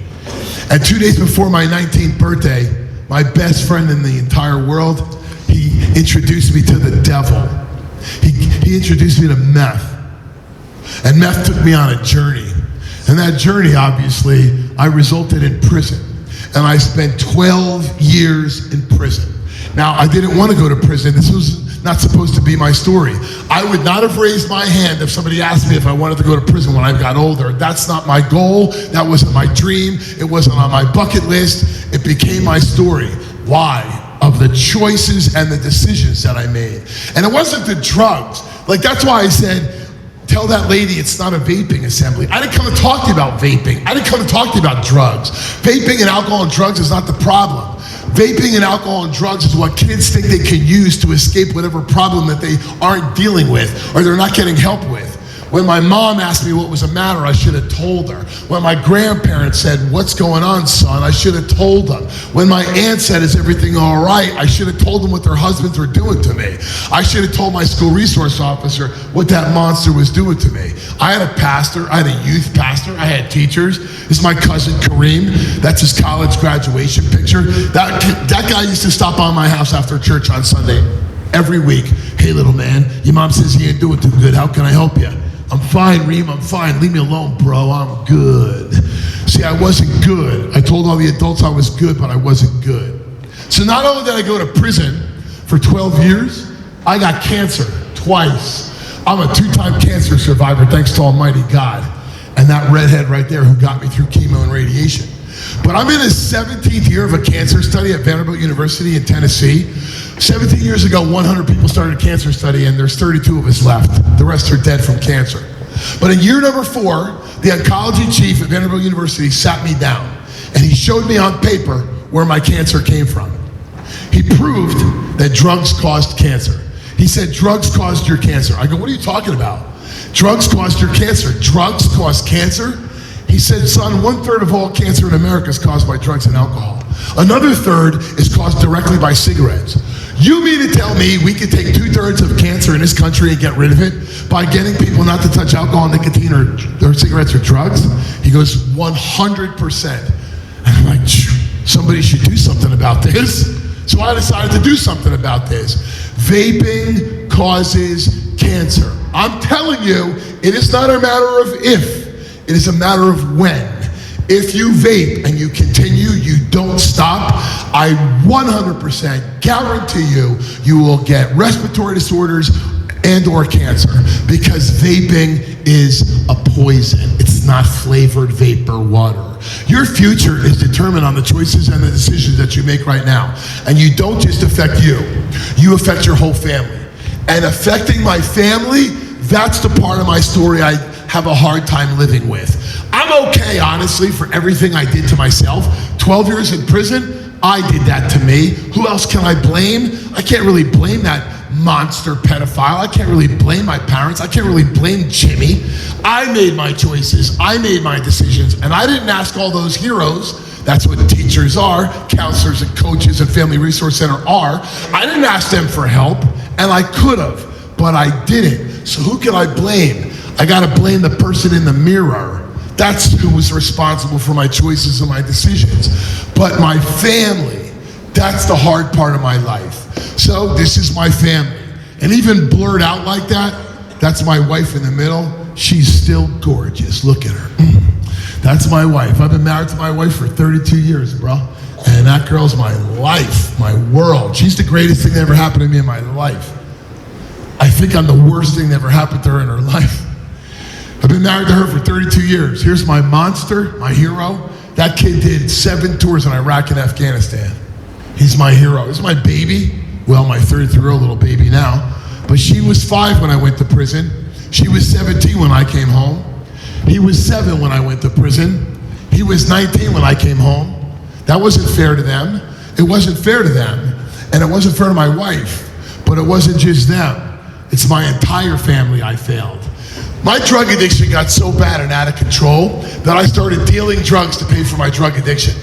[SPEAKER 1] And 2 days before my 19th birthday, my best friend in the entire world, he introduced me to the devil. He introduced me to meth. And meth took me on a journey. And that journey, obviously, I resulted in prison. And I spent 12 years in prison. Now, I didn't want to go to prison. This was not supposed to be my story. I would not have raised my hand if somebody asked me if I wanted to go to prison when I got older. That's not my goal. That wasn't my dream. It wasn't on my bucket list. It became my story. Why? Of the choices and the decisions that I made. And it wasn't the drugs. Like, that's why I said, tell that lady it's not a vaping assembly. I didn't come to talk to you about vaping. I didn't come to talk to you about drugs. Vaping and alcohol and drugs is not the problem. Vaping and alcohol and drugs is what kids think they can use to escape whatever problem that they aren't dealing with or they're not getting help with. When my mom asked me what was the matter, I should have told her. When my grandparents said, what's going on, son, I should have told them. When my aunt said, is everything all right, I should have told them what their husbands were doing to me. I should have told my school resource officer what that monster was doing to me. I had a pastor, I had a youth pastor, I had teachers. This is my cousin Kareem. That's his college graduation picture. That guy used to stop by my house after church on Sunday every week. Hey, little man, your mom says you ain't doing too good. How can I help you? I'm fine, Reem, I'm fine. Leave me alone, bro, I'm good. See, I wasn't good. I told all the adults I was good, but I wasn't good. So not only did I go to prison for 12 years, I got cancer twice. I'm a 2-time cancer survivor, thanks to Almighty God. And that redhead right there who got me through chemo and radiation. But I'm in the 17th year of a cancer study at Vanderbilt University in Tennessee. 17 years ago, 100 people started a cancer study, and there's 32 of us left. The rest are dead from cancer. But in year number 4, the oncology chief at Vanderbilt University sat me down, and he showed me on paper where my cancer came from. He proved that drugs caused cancer. He said, drugs caused your cancer. I go, what are you talking about? Drugs caused your cancer. Drugs cause cancer? He said, son, 1/3 of all cancer in America is caused by drugs and alcohol. Another third is caused directly by cigarettes. You mean to tell me we could take 2/3 of cancer in this country and get rid of it by getting people not to touch alcohol, nicotine, or cigarettes or drugs? He goes, 100%. And I'm like, somebody should do something about this. So I decided to do something about this. Vaping causes cancer. I'm telling you, it is not a matter of if, it is a matter of when. If you vape and you continue, you don't stop, I 100% guarantee you, you will get respiratory disorders and or cancer because vaping is a poison. It's not flavored vapor water. Your future is determined on the choices and the decisions that you make right now. And you don't just affect you, you affect your whole family. And affecting my family, that's the part of my story I have a hard time living with. I'm okay, honestly, for everything I did to myself. 12 years in prison, I did that to me. Who else can I blame? I can't really blame that monster pedophile. I can't really blame my parents. I can't really blame Jimmy. I made my choices. I made my decisions. And I didn't ask all those heroes. That's what teachers are, counselors and coaches and Family Resource Center are. I didn't ask them for help, and I could have, but I didn't. So who can I blame? I gotta blame the person in the mirror. That's who was responsible for my choices and my decisions. But my family, That's the hard part of my life. So this is my family. And even blurred out like that, that's my wife in the middle. She's still gorgeous. Look at her. That's my wife. I've been married to my wife for 32 years, bro. And that girl's my life, my world. She's the greatest thing that ever happened to me in my life. I think I'm the worst thing that ever happened to her in her life. I've been married to her for 32 years. Here's my monster, my hero. That kid did 7 tours in Iraq and Afghanistan. He's my hero. This is my baby. Well, my 33-year-old little baby now. But she was 5 when I went to prison. She was 17 when I came home. He was 7 when I went to prison. He was 19 when I came home. That wasn't fair to them. It wasn't fair to them. And it wasn't fair to my wife. But it wasn't just them. It's my entire family I failed. My drug addiction got so bad and out of control that I started dealing drugs to pay for my drug addiction.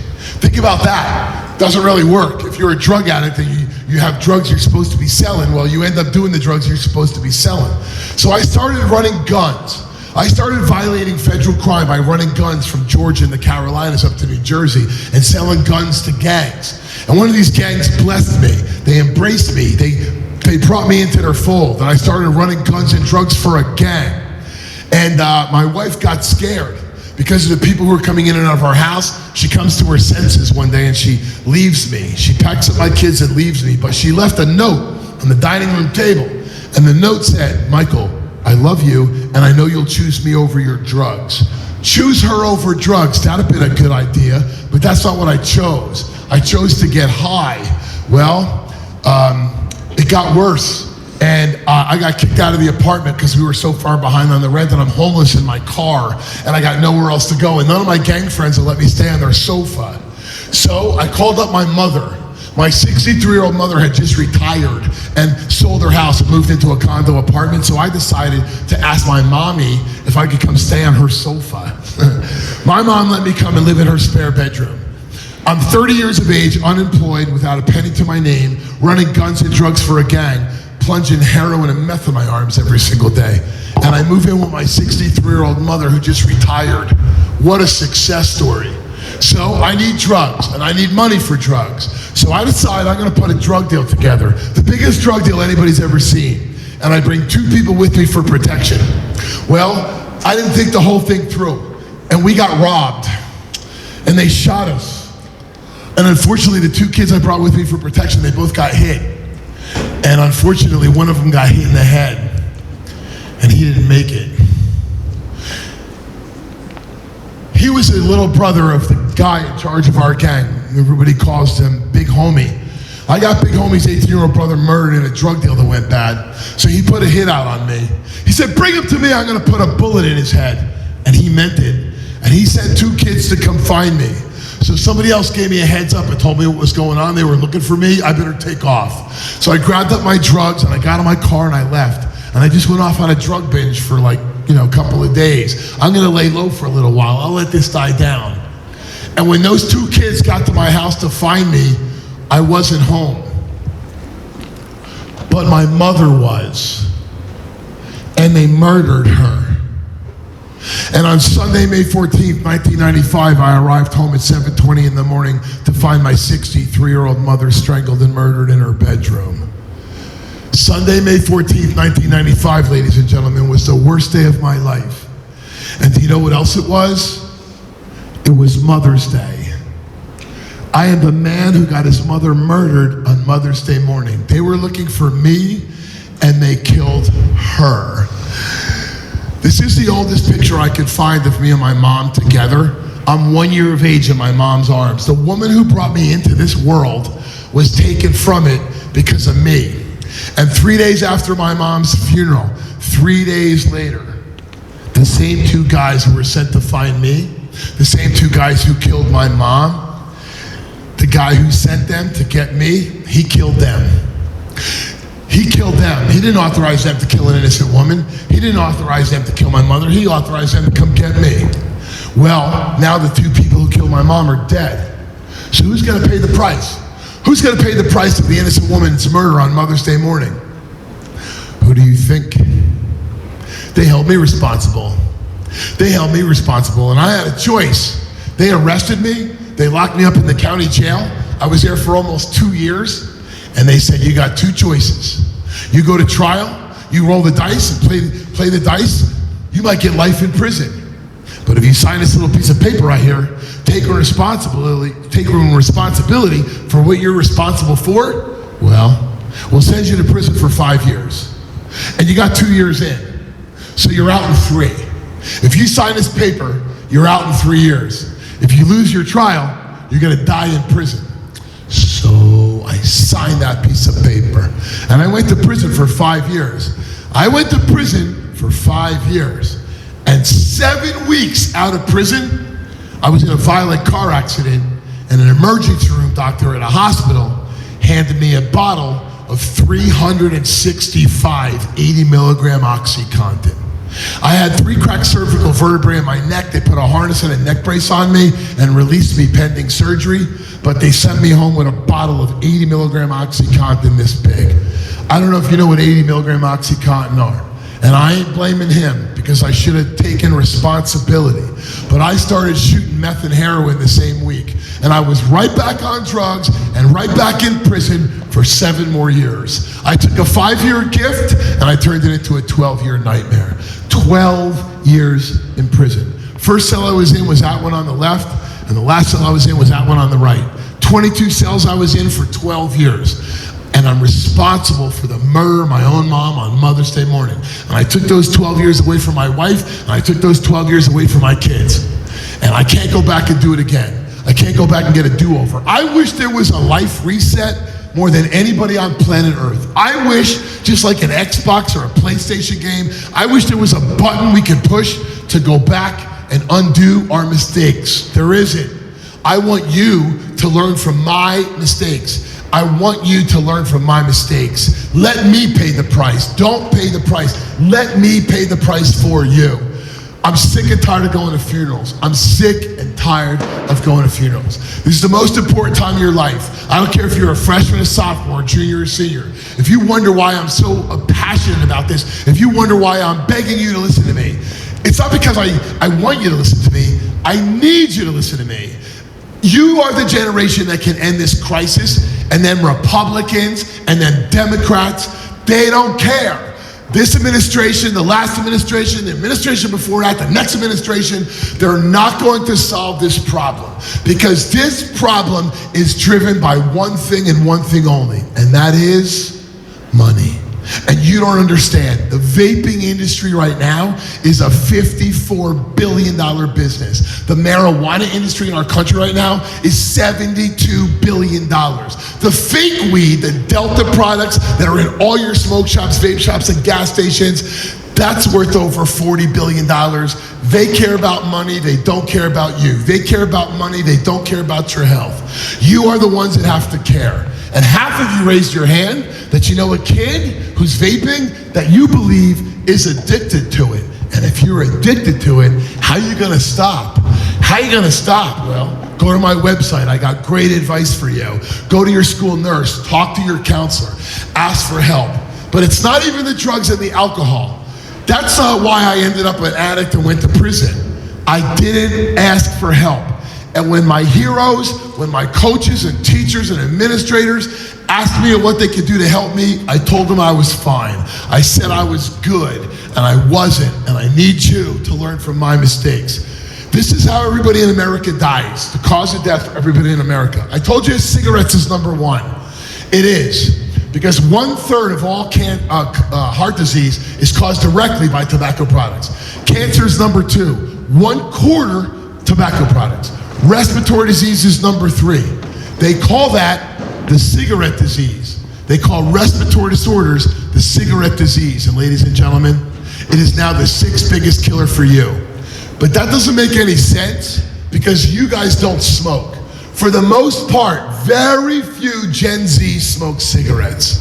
[SPEAKER 1] Think about that. Doesn't really work. If you're a drug addict and you have drugs you're supposed to be selling, well, you end up doing the drugs you're supposed to be selling. So I started running guns. I started violating federal crime by running guns from Georgia and the Carolinas up to New Jersey and selling guns to gangs. And one of these gangs blessed me. They embraced me. They brought me into their fold. And I started running guns and drugs for a gang. And my wife got scared because of the people who were coming in and out of our house. She comes to her senses one day and she leaves me. She packs up my kids and leaves me. But she left a note on the dining room table. And the note said, "Michael, I love you, and I know you'll choose me over your drugs." Choose her over drugs. That'd have been a good idea, but that's not what I chose. I chose to get high. Well, it got worse. And I got kicked out of the apartment because we were so far behind on the rent, and I'm homeless in my car, and I got nowhere else to go. And none of my gang friends will let me stay on their sofa. So I called up my mother. My 63-year-old mother had just retired and sold her house and moved into a condo apartment. So I decided to ask my mommy if I could come stay on her sofa. My mom let me come and live in her spare bedroom. I'm 30 years of age, unemployed, without a penny to my name, running guns and drugs for a gang, plunging heroin and meth in my arms every single day. And I move in with my 63-year-old mother who just retired. What a success story. So I need drugs, and I need money for drugs. So I decide I'm gonna put a drug deal together, the biggest drug deal anybody's ever seen. And I bring 2 people with me for protection. Well, I didn't think the whole thing through, and we got robbed, and they shot us. And unfortunately, the 2 kids I brought with me for protection, they both got hit. And unfortunately, one of them got hit in the head, and he didn't make it. He was the little brother of the guy in charge of our gang. Everybody calls him Big Homie. I got Big Homie's 18-year-old brother murdered in a drug deal that went bad. So he put a hit out on me. He said, "Bring him to me, I'm gonna put a bullet in his head." And he meant it. And he sent 2 kids to come find me. So somebody else gave me a heads up and told me what was going on. They were looking for me, I better take off. So I grabbed up my drugs and I got in my car and I left. And I just went off on a drug binge for a couple of days. I'm gonna lay low for a little while. I'll let this die down. And when those 2 kids got to my house to find me, I wasn't home. But my mother was. And they murdered her. And on Sunday, May 14th, 1995, I arrived home at 7:20 in the morning to find my 63-year-old mother strangled and murdered in her bedroom. Sunday, May 14th, 1995, ladies and gentlemen, was the worst day of my life. And do you know what else it was? It was Mother's Day. I am the man who got his mother murdered on Mother's Day morning. They were looking for me, and they killed her. This is the oldest picture I could find of me and my mom together. I'm 1 year of age in my mom's arms. The woman who brought me into this world was taken from it because of me. And 3 days after my mom's funeral, 3 days later, the same 2 guys who were sent to find me, the same 2 guys who killed my mom, the guy who sent them to get me, he killed them. He killed them. He didn't authorize them to kill an innocent woman. He didn't authorize them to kill my mother. He authorized them to come get me. Well, now the 2 people who killed my mom are dead. So who's gonna pay the price? Who's gonna pay the price of the innocent woman's murder on Mother's Day morning? Who do you think? They held me responsible. They held me responsible, and I had a choice. They arrested me. They locked me up in the county jail. I was there for almost 2 years, and they said, you got two choices. You go to trial, you roll the dice and play the dice, you might get life in prison. But if you sign this little piece of paper right here, take responsibility for what you're responsible for, well, we'll send you to prison for 5 years. And you got 2 years in, so you're out in 3. If you sign this paper, you're out in 3 years. If you lose your trial, you're gonna die in prison. So I signed that piece of paper, and I went to prison for 5 years. I went to prison for 5 years, and 7 weeks out of prison, I was in a violent car accident, and an emergency room doctor at a hospital handed me a bottle of 365 80-milligram OxyContin. I had 3 cracked cervical vertebrae in my neck. They put a harness and a neck brace on me and released me pending surgery, but they sent me home with a bottle of 80-milligram OxyContin this big. I don't know if you know what 80-milligram OxyContin are, and I ain't blaming him because I should have taken responsibility, but I started shooting meth and heroin the same week, and I was right back on drugs and right back in prison for 7 more years. I took a 5-year gift and I turned it into a 12-year nightmare. 12 years in prison. First cell I was in was that one on the left, and the last cell I was in was that one on the right. 22 cells I was in for 12 years. And I'm responsible for the murder of my own mom on Mother's Day morning. And I took those 12 years away from my wife, and I took those 12 years away from my kids. And I can't go back and do it again. I can't go back and get a do-over. I wish there was a life reset more than anybody on planet Earth. I wish, just like an Xbox or a PlayStation game, I wish there was a button we could push to go back and undo our mistakes. There isn't. I want you to learn from my mistakes. I want you to learn from my mistakes. Let me pay the price. Don't pay the price. Let me pay the price for you. I'm sick and tired of going to funerals. I'm sick and tired of going to funerals. This is the most important time of your life. I don't care if you're a freshman, a sophomore, junior, or senior. If you wonder why I'm so passionate about this, if you wonder why I'm begging you to listen to me, it's not because I want you to listen to me. I need you to listen to me. You are the generation that can end this crisis, and then Republicans, and then Democrats, they don't care. This administration, the last administration, the administration before that, the next administration, they're not going to solve this problem, because this problem is driven by one thing and one thing only, and that is money. And you don't understand. The vaping industry right now is a $54 billion business. The marijuana industry in our country right now is $72 billion. The fake weed, the Delta products that are in all your smoke shops, vape shops, and gas stations, that's worth over $40 billion. They care about money, they don't care about you. They care about money, they don't care about your health. You are the ones that have to care. And half of you raised your hand that you know a kid who's vaping that you believe is addicted to it. And if you're addicted to it, how are you gonna stop? How are you gonna stop? Well, go to my website, I got great advice for you. Go to your school nurse, talk to your counselor, ask for help. But it's not even the drugs and the alcohol. That's not why I ended up an addict and went to prison. I didn't ask for help. And when my heroes, when my coaches and teachers and administrators asked me what they could do to help me, I told them I was fine. I said I was good, and I wasn't, and I need you to learn from my mistakes. This is how everybody in America dies, the cause of death for everybody in America. I told you cigarettes is number 1. It is, because 1/3 of all heart disease is caused directly by tobacco products. Cancer is number 2, 1/4 tobacco products. Respiratory disease is number 3. They call that the cigarette disease. They call respiratory disorders the cigarette disease. And ladies and gentlemen, it is now the 6th biggest killer for you. But that doesn't make any sense because you guys don't smoke. For the most part, very few Gen Z smoke cigarettes.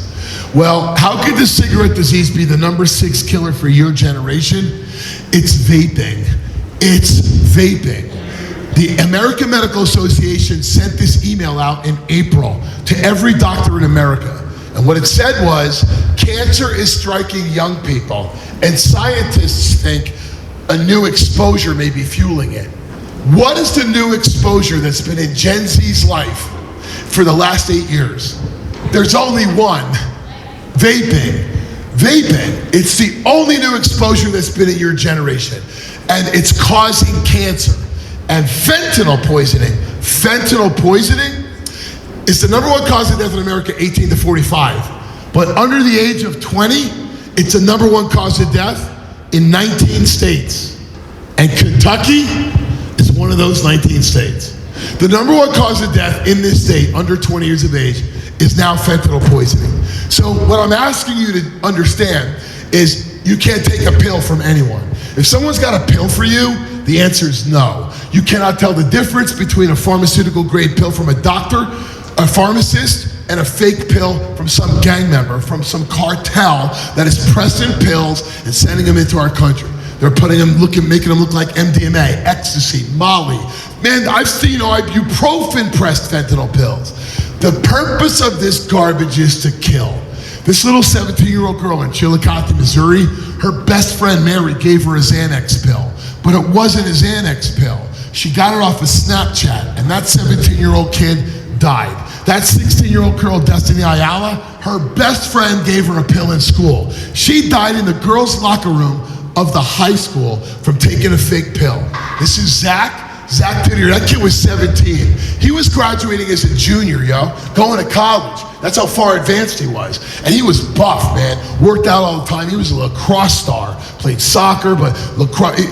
[SPEAKER 1] Well, how could the cigarette disease be the number 6 killer for your generation? It's vaping. It's vaping. The American Medical Association sent this email out in April to every doctor in America. And what it said was, cancer is striking young people, and scientists think a new exposure may be fueling it. What is the new exposure that's been in Gen Z's life for the last 8 years. There's only one, vaping. Vaping, it's the only new exposure that's been in your generation. And it's causing cancer. And fentanyl poisoning is the number one cause of death in America, 18 to 45. But under the age of 20, it's the number one cause of death in 19 states. And Kentucky is one of those 19 states. The number one cause of death in this state, under 20 years of age, is now fentanyl poisoning. So what I'm asking you to understand is you can't take a pill from anyone. If someone's got a pill for you, the answer is no. You cannot tell the difference between a pharmaceutical grade pill from a doctor, a pharmacist, and a fake pill from some gang member, from some cartel that is pressing pills and sending them into our country. They're putting them, making them look like MDMA, ecstasy, Molly. Man, I've seen ibuprofen pressed fentanyl pills. The purpose of this garbage is to kill. This little 17-year-old girl in Chillicothe, Missouri, her best friend Mary gave her a Xanax pill, but it wasn't a Xanax pill. She got it off of Snapchat, and that 17-year-old kid died. That 16-year-old girl, Destiny Ayala, her best friend gave her a pill in school. She died in the girls' locker room of the high school from taking a fake pill. This is Zach Didier. That kid was 17. He was graduating as a junior, going to college. That's how far advanced he was. And he was buff, man. Worked out all the time. He was a lacrosse star. Played soccer, but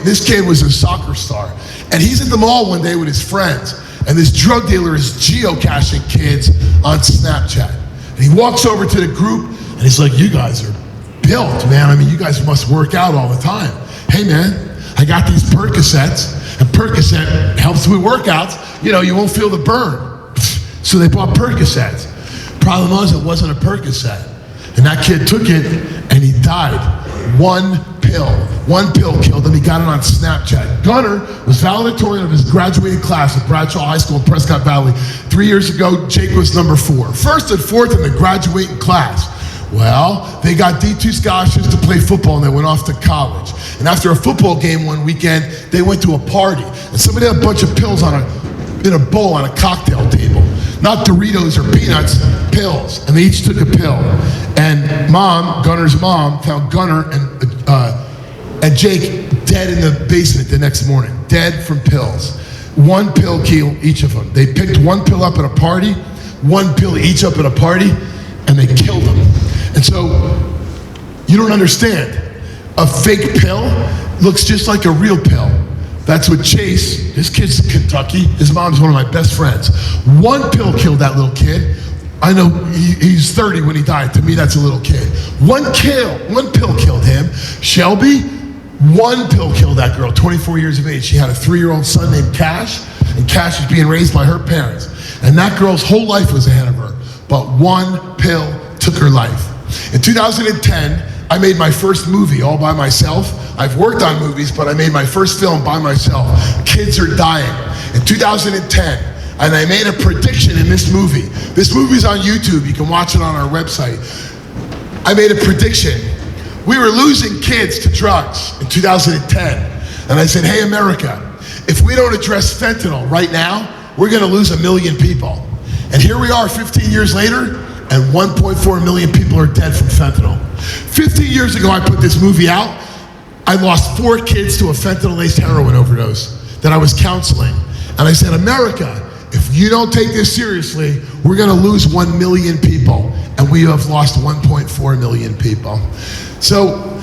[SPEAKER 1] this kid was a soccer star. And he's at the mall one day with his friends. And this drug dealer is geocaching kids on Snapchat. And he walks over to the group and he's like, you guys are built, man. I mean, you guys must work out all the time. Hey, man, I got these Percocets. And Percocet helps with workouts. You won't feel the burn. So they bought Percocets. Problem was, it wasn't a Percocet. And that kid took it and he died. One pill killed him. He got it on Snapchat. Gunner was valedictorian of his graduating class at Bradshaw High School in Prescott Valley. 3 years ago, Jake was number 4. First and fourth in the graduating class. Well, they got D2 scholarships to play football and they went off to college. And after a football game one weekend, they went to a party. And somebody had a bunch of pills in a bowl on a cocktail table. Not Doritos or peanuts, pills. And they each took a pill. And Gunner's mom, found Gunner and Jake dead in the basement the next morning. Dead from pills. One pill killed each of them. They picked one pill up at a party, one pill each up at a party, and they killed them. And so, you don't understand. A fake pill looks just like a real pill. That's what Chase, this kid's in Kentucky, his mom's one of my best friends. One pill killed that little kid. I know he's 30 when he died. To me, that's a little kid. One pill killed him. Shelby, one pill killed that girl, 24 years of age. She had a 3-year-old son named Cash, and Cash was being raised by her parents. And that girl's whole life was ahead of her. But one pill took her life. In 2010, I made my first movie all by myself. I've worked on movies, but I made my first film by myself. Kids are dying. In 2010, and I made a prediction in this movie. This movie's on YouTube. You can watch it on our website. I made a prediction. We were losing kids to drugs in 2010. And I said, hey, America, if we don't address fentanyl right now, we're going to lose 1 million people. And here we are 15 years later, and 1.4 million people are dead from fentanyl. 15 years ago, I put this movie out. I lost 4 kids to a fentanyl-laced heroin overdose that I was counseling. And I said, America, if you don't take this seriously, we're gonna lose 1 million people. And we have lost 1.4 million people. So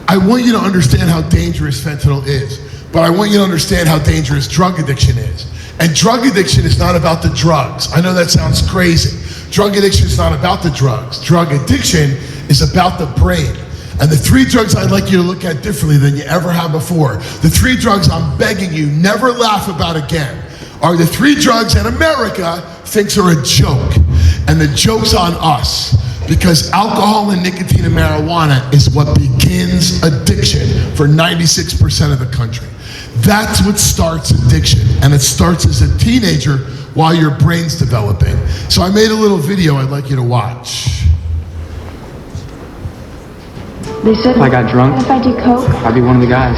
[SPEAKER 1] I want you to understand how dangerous fentanyl is, but I want you to understand how dangerous drug addiction is. And drug addiction is not about the drugs. I know that sounds crazy. Drug addiction is not about the drugs. Drug addiction is about the brain. And the 3 drugs I'd like you to look at differently than you ever have before, the 3 drugs I'm begging you never laugh about again, are the 3 drugs that America thinks are a joke. And the joke's on us. Because alcohol and nicotine and marijuana is what begins addiction for 96% of the country. That's what starts addiction. And it starts as a teenager while your brain's developing. So I made a little video I'd like you to watch.
[SPEAKER 2] They said
[SPEAKER 3] if I got drunk,
[SPEAKER 2] if I did coke,
[SPEAKER 3] I'd be one of the guys.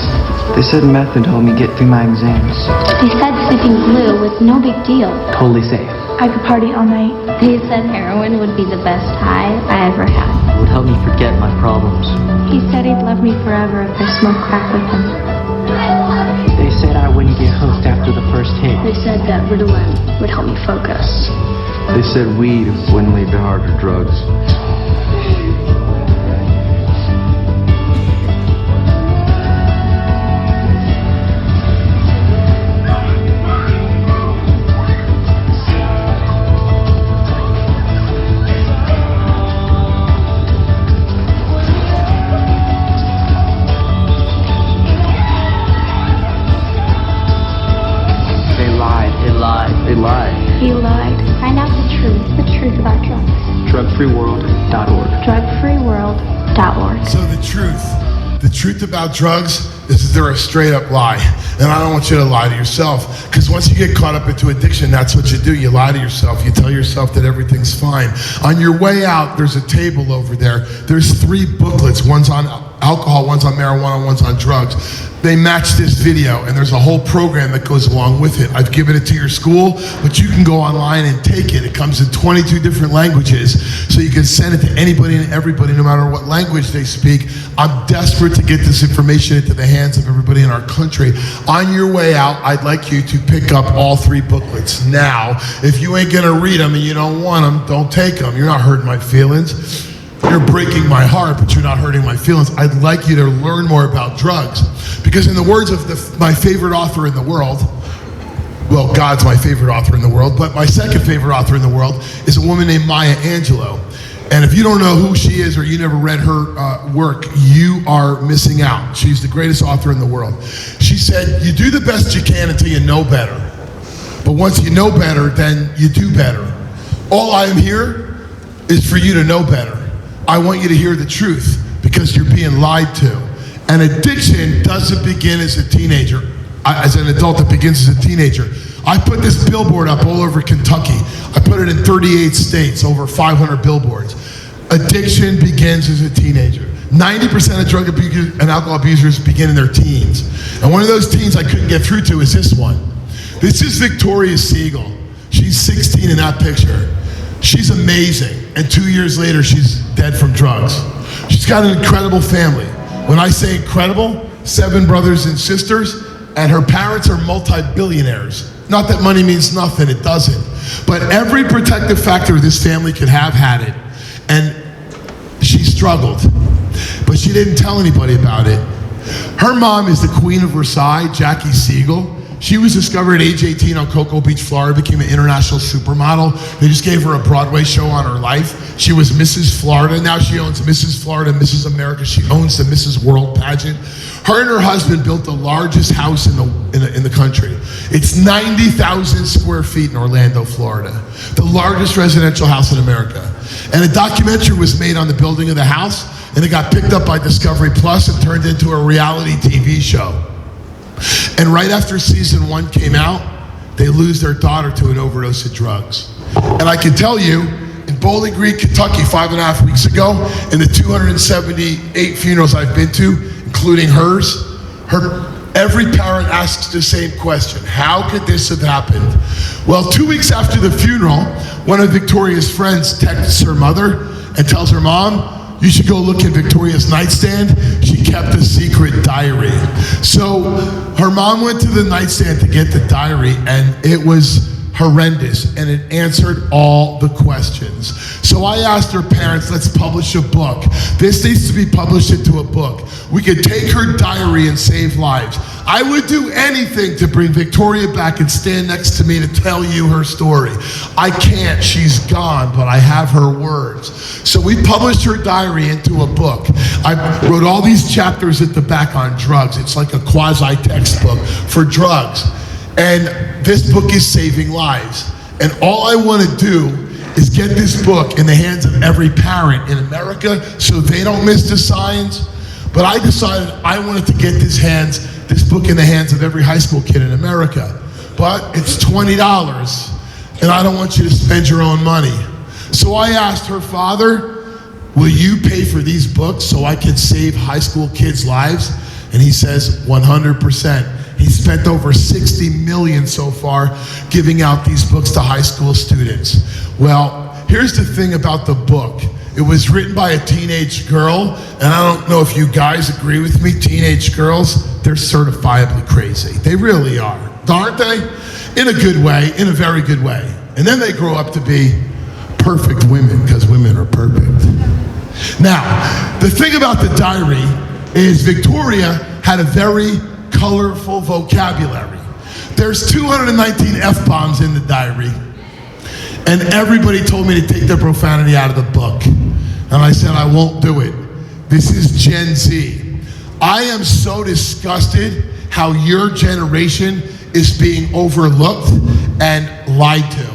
[SPEAKER 3] They said meth would help me get through my exams.
[SPEAKER 2] they said sniffing glue was no big deal.
[SPEAKER 3] Totally safe.
[SPEAKER 2] I could party all night.
[SPEAKER 4] He said heroin would be the best high I ever had.
[SPEAKER 3] It would help me forget my problems.
[SPEAKER 2] He said he'd love me forever if I smoked crack with him.
[SPEAKER 3] They said I wouldn't get hooked after the first hit.
[SPEAKER 4] They said that Ritalin would help me focus.
[SPEAKER 3] They said weed wouldn't lead to harder drugs. They lied.
[SPEAKER 2] He lied.
[SPEAKER 4] Find out the truth about drugs.
[SPEAKER 3] Drugfreeworld.org.
[SPEAKER 2] Drugfreeworld.org.
[SPEAKER 1] So the truth about drugs is that they're a straight up lie. And I don't want you to lie to yourself, because once you get caught up into addiction, that's what you do. You lie to yourself. You tell yourself that everything's fine. On your way out, there's a table over there. There's 3 booklets. One's on alcohol, one's on marijuana, one's on drugs. They match this video, and there's a whole program that goes along with it. I've given it to your school, but you can go online and take it. It comes in 22 different languages, so you can send it to anybody and everybody, no matter what language they speak. I'm desperate to get this information into the hands of everybody in our country. On your way out, I'd like you to pick up all 3 booklets. Now, if you ain't gonna read them and you don't want them, don't take them. You're not hurting my feelings. You're breaking my heart, but you're not hurting my feelings. I'd like you to learn more about drugs. Because in the words of my favorite author in the world, well, God's my favorite author in the world, but my second favorite author in the world is a woman named Maya Angelou. And if you don't know who she is or you never read her work, you are missing out. She's the greatest author in the world. She said, you do the best you can until you know better. But once you know better, then you do better. All I am here is for you to know better. I want you to hear the truth because you're being lied to. And addiction doesn't begin as a teenager. As an adult, it begins as a teenager. I put this billboard up all over Kentucky. I put it in 38 states, over 500 billboards. Addiction begins as a teenager. 90% of drug abusers and alcohol abusers begin in their teens. And one of those teens I couldn't get through to is this one. This is Victoria Siegel. She's 16 in that picture. She's amazing. And 2 years later, she's dead from drugs. She's got an incredible family. When I say incredible, 7 brothers and sisters, and her parents are multi-billionaires. Not that money means nothing, it doesn't. But every protective factor this family could have had it. And she struggled. But she didn't tell anybody about it. Her mom is the Queen of Versailles, Jackie Siegel. She was discovered at age 18 on Cocoa Beach, Florida, became an international supermodel. They just gave her a Broadway show on her life. She was Mrs. Florida. Now she owns Mrs. Florida, Mrs. America. She owns the Mrs. World pageant. Her and her husband built the largest house in the country. It's 90,000 square feet in Orlando, Florida. The largest residential house in America. And a documentary was made on the building of the house, and it got picked up by Discovery Plus and turned into a reality TV show. And right after season 1 came out, they lose their daughter to an overdose of drugs. And I can tell you, in Bowling Green, Kentucky, 5.5 weeks ago, in the 278 funerals I've been to, including hers, every parent asks the same question: how could this have happened? Well, 2 weeks after the funeral, one of Victoria's friends texts her mother and tells her, Mom, you should go look in Victoria's nightstand. She kept a secret diary. So her mom went to the nightstand to get the diary, and it was horrendous, and it answered all the questions. So I asked her parents, let's publish a book. This needs to be published into a book. We could take her diary and save lives. I would do anything to bring Victoria back and stand next to me to tell you her story. I can't, she's gone, but I have her words. So we published her diary into a book. I wrote all these chapters at the back on drugs. It's like a quasi-textbook for drugs. And this book is saving lives. And all I want to do is get this book in the hands of every parent in America so they don't miss the signs. But I decided I wanted to get this book in the hands of every high school kid in America. But it's $20, and I don't want you to spend your own money. So I asked her father, will you pay for these books so I can save high school kids' lives? And he says, 100%. He spent over $60 million so far giving out these books to high school students. Well, here's the thing about the book. It was written by a teenage girl, and I don't know if you guys agree with me, teenage girls, they're certifiably crazy. They really are, aren't they? In a good way, in a very good way. And then they grow up to be perfect women, because women are perfect. Now, the thing about the diary is Victoria had a very colorful vocabulary. There's 219 F-bombs in the diary, and everybody told me to take the profanity out of the book. And I said, I won't do it. This is Gen Z. I am so disgusted how your generation is being overlooked and lied to.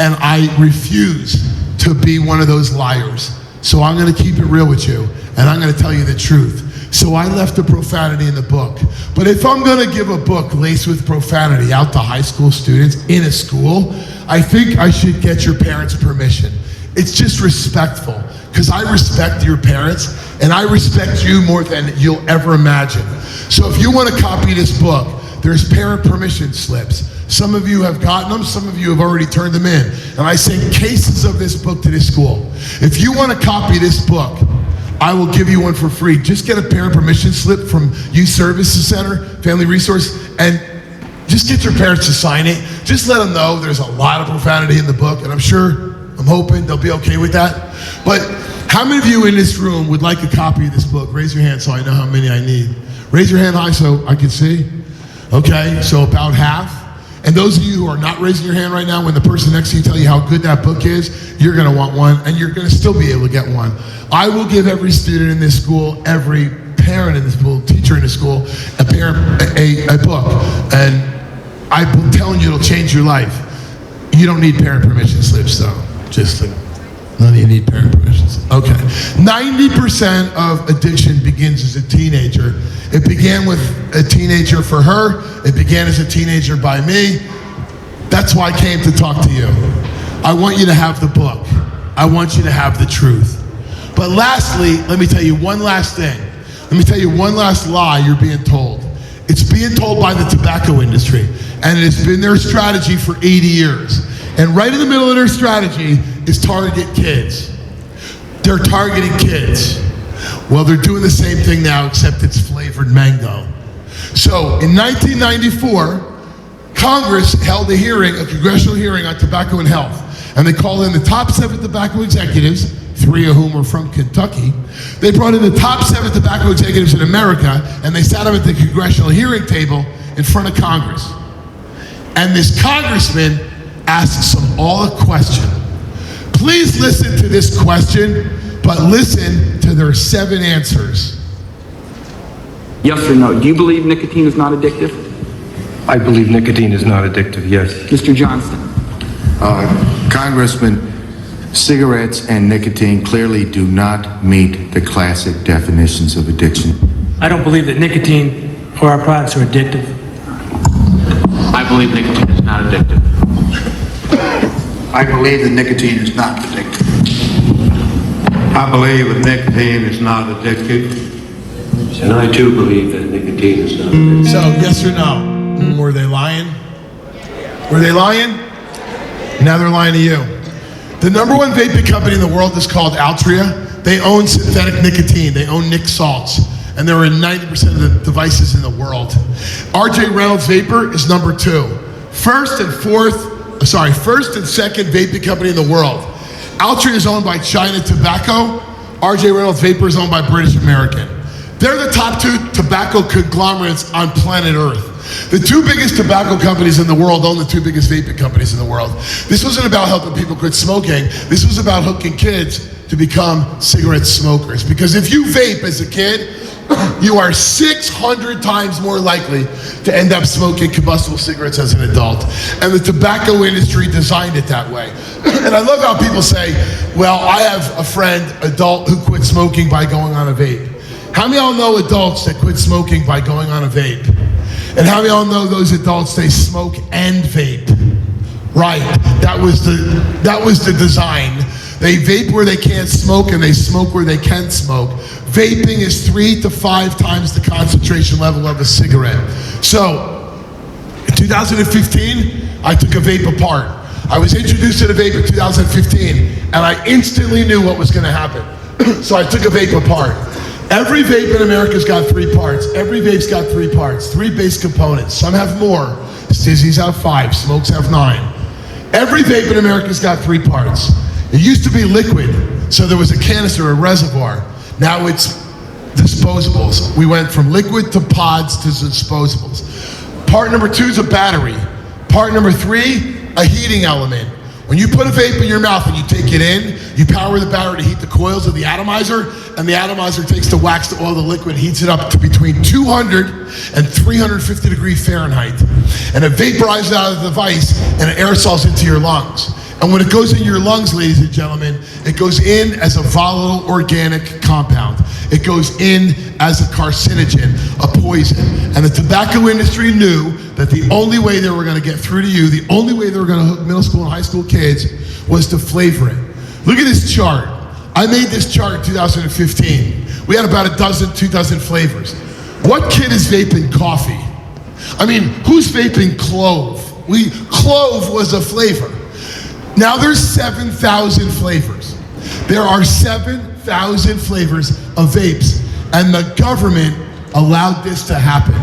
[SPEAKER 1] And I refuse to be one of those liars. So I'm gonna keep it real with you, and I'm gonna tell you the truth. So I left the profanity in the book. But if I'm gonna give a book laced with profanity out to high school students in a school, I think I should get your parents' permission. It's just respectful, because I respect your parents, and I respect you more than you'll ever imagine. So if you want to copy this book, there's parent permission slips. Some of you have gotten them, some of you have already turned them in. And I send cases of this book to this school. If you want to copy this book, I will give you one for free. Just get a parent permission slip from Youth Services Center, Family Resource, and just get your parents to sign it. Just let them know there's a lot of profanity in the book, and I'm hoping they'll be okay with that. But how many of you in this room would like a copy of this book? Raise your hand so I know how many I need. Raise your hand high so I can see. Okay, so about half. And those of you who are not raising your hand right now, when the person next to you tell you how good that book is, you're gonna want one, and you're gonna still be able to get one. I will give every student in this school, every parent in this school, teacher in this school, a book. And I'm telling you, it'll change your life. You don't need parent permission slips though. Just like, none of you need parent permissions. Okay. 90% of addiction begins as a teenager. It began with a teenager for her. It began as a teenager by me. That's why I came to talk to you. I want you to have the book. I want you to have the truth. But lastly, let me tell you one last thing. Let me tell you one last lie you're being told. It's being told by the tobacco industry, and it's been their strategy for 80 years. And right in the middle of their strategy is target kids. They're targeting kids. Well, they're doing the same thing now, except it's flavored mango. So in 1994, Congress held a hearing, a congressional hearing on tobacco and health. And they called in the top 7 tobacco executives, 3 of whom are from Kentucky. They brought in the top 7 tobacco executives in America, and they sat them at the congressional hearing table in front of Congress. And this congressman asks them all a question. Please listen to this question, but listen to their 7 answers.
[SPEAKER 5] Yes or no? Do you believe nicotine is not addictive?
[SPEAKER 6] I believe nicotine is not addictive, yes.
[SPEAKER 5] Mr. Johnston?
[SPEAKER 7] Congressman, cigarettes and nicotine clearly do not meet the classic definitions of addiction.
[SPEAKER 8] I don't believe that nicotine or our products are addictive.
[SPEAKER 9] I believe nicotine is not addictive.
[SPEAKER 10] I believe that nicotine is not addictive.
[SPEAKER 11] I believe that nicotine is not addictive.
[SPEAKER 6] And I too believe that nicotine is not addictive.
[SPEAKER 1] So, yes or no? Were they lying? Were they lying? Now they're lying to you. The number 1 vaping company in the world is called Altria. They own synthetic nicotine. They own Nic salts. And they're in 90% of the devices in the world. RJ Reynolds Vapor is number 2. First and second vaping company in the world. Altria is owned by China Tobacco. RJ Reynolds Vapor is owned by British American. They're the top 2 tobacco conglomerates on planet Earth. The 2 biggest tobacco companies in the world own the 2 biggest vaping companies in the world. This wasn't about helping people quit smoking. This was about hooking kids to become cigarette smokers. Because if you vape as a kid, you are 600 times more likely to end up smoking combustible cigarettes as an adult. And the tobacco industry designed it that way. And I love how people say, well, I have a friend, adult, who quit smoking by going on a vape. How many of y'all know adults that quit smoking by going on a vape? And how many of y'all know those adults, they smoke and vape? Right, that was the design. They vape where they can't smoke and they smoke where they can smoke. Vaping is 3 to 5 times the concentration level of a cigarette. So 2015, I took a vape apart. I was introduced to the vape in 2015, and I instantly knew what was going to happen. So I took a vape apart. Every vape in America's got 3 parts. Every vape's got 3 parts, 3 base components. Some have more. Stizzies have 5. Smokes have 9. Every vape in America's got 3 parts. It used to be liquid, so there was a canister, a reservoir. Now it's disposables. We went from liquid to pods to disposables. Part number 2 is a battery. Part number 3, a heating element. When you put a vape in your mouth and you take it in, you power the battery to heat the coils of the atomizer, and the atomizer takes the wax to oil the liquid, heats it up to between 200 and 350 degrees Fahrenheit. And it vaporizes out of the device and it aerosols into your lungs. And when it goes in your lungs, ladies and gentlemen, it goes in as a volatile organic compound. It goes in as a carcinogen, a poison. And the tobacco industry knew that the only way they were going to get through to you, the only way they were going to hook middle school and high school kids was to flavor it. Look at this chart. I made this chart in 2015. We had about 2 dozen flavors. What kid is vaping coffee? I mean, who's vaping clove? Clove was a flavor. Now there's 7,000 flavors. There are 7,000 flavors of vapes, and the government allowed this to happen.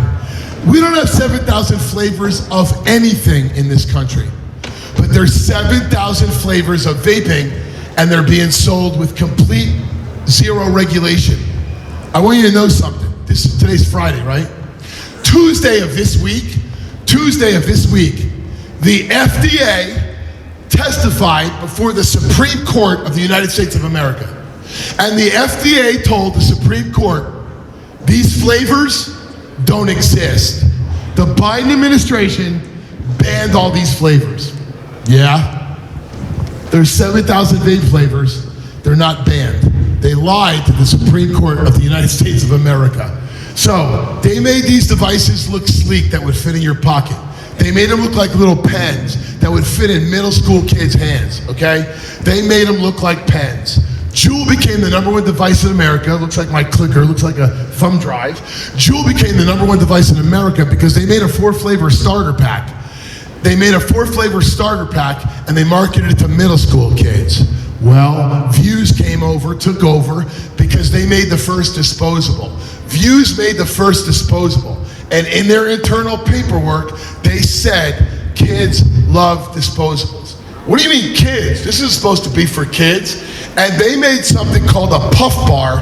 [SPEAKER 1] We don't have 7,000 flavors of anything in this country, but there's 7,000 flavors of vaping, and they're being sold with complete zero regulation. I want you to know something. Today's Friday, right? Tuesday of this week, the FDA testified before the Supreme Court of the United States of America. And the FDA told the Supreme Court, these flavors don't exist. The Biden administration banned all these flavors. Yeah. There's 7,000 vape flavors. They're not banned. They lied to the Supreme Court of the United States of America. So they made these devices look sleek that would fit in your pocket. They made them look like little pens that would fit in middle school kids' hands, okay? They made them look like pens. Juul became the #1 device in America. Looks like my clicker, looks like a thumb drive. Juul became the #1 device in America because they made a 4-flavor starter pack. They made a 4-flavor starter pack and they marketed it to middle school kids. Well, Views came over, took over, because they made the first disposable. Views made the first disposable. And in their internal paperwork, they said, kids love disposables. What do you mean kids? This is supposed to be for kids. And they made something called a puff bar,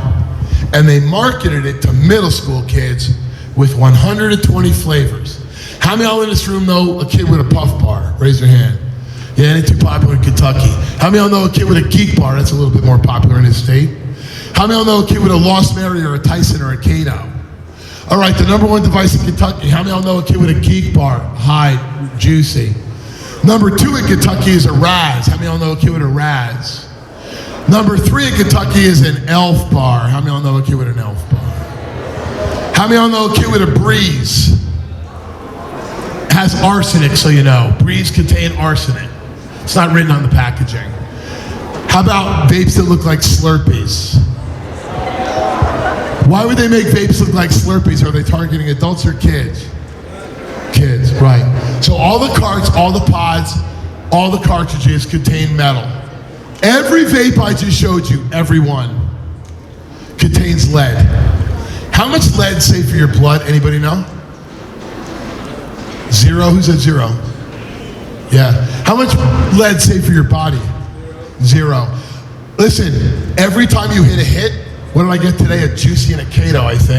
[SPEAKER 1] and they marketed it to middle school kids with 120 flavors. How many of y'all in this room know a kid with a puff bar? Raise your hand. Yeah, it ain't too popular in Kentucky. How many of y'all know a kid with a geek bar? That's a little bit more popular in this state. How many of y'all know a kid with a Lost Mary or a Tyson or a Kato? All right, the #1 device in Kentucky. How many of y'all know a kid with a geek bar? Hyde, juicy. #2 in Kentucky is a Raz. How many of y'all know a kid with a Raz? #3 in Kentucky is an Elf bar. How many of y'all know a kid with an Elf bar? How many of y'all know a kid with a Breeze? It has arsenic, so you know. Breeze contain arsenic. It's not written on the packaging. How about vapes that look like Slurpees? Why would they make vapes look like Slurpees? Are they targeting adults or kids? Kids, right. So all the carts, all the pods, all the cartridges contain metal. Every vape I just showed you, every one, contains lead. How much lead safe for your blood? Anybody know? 0? Who said 0? Yeah. How much lead safe for your body? 0. Listen, every time you hit a hit, what did I get today? A juicy and a Kato, I think.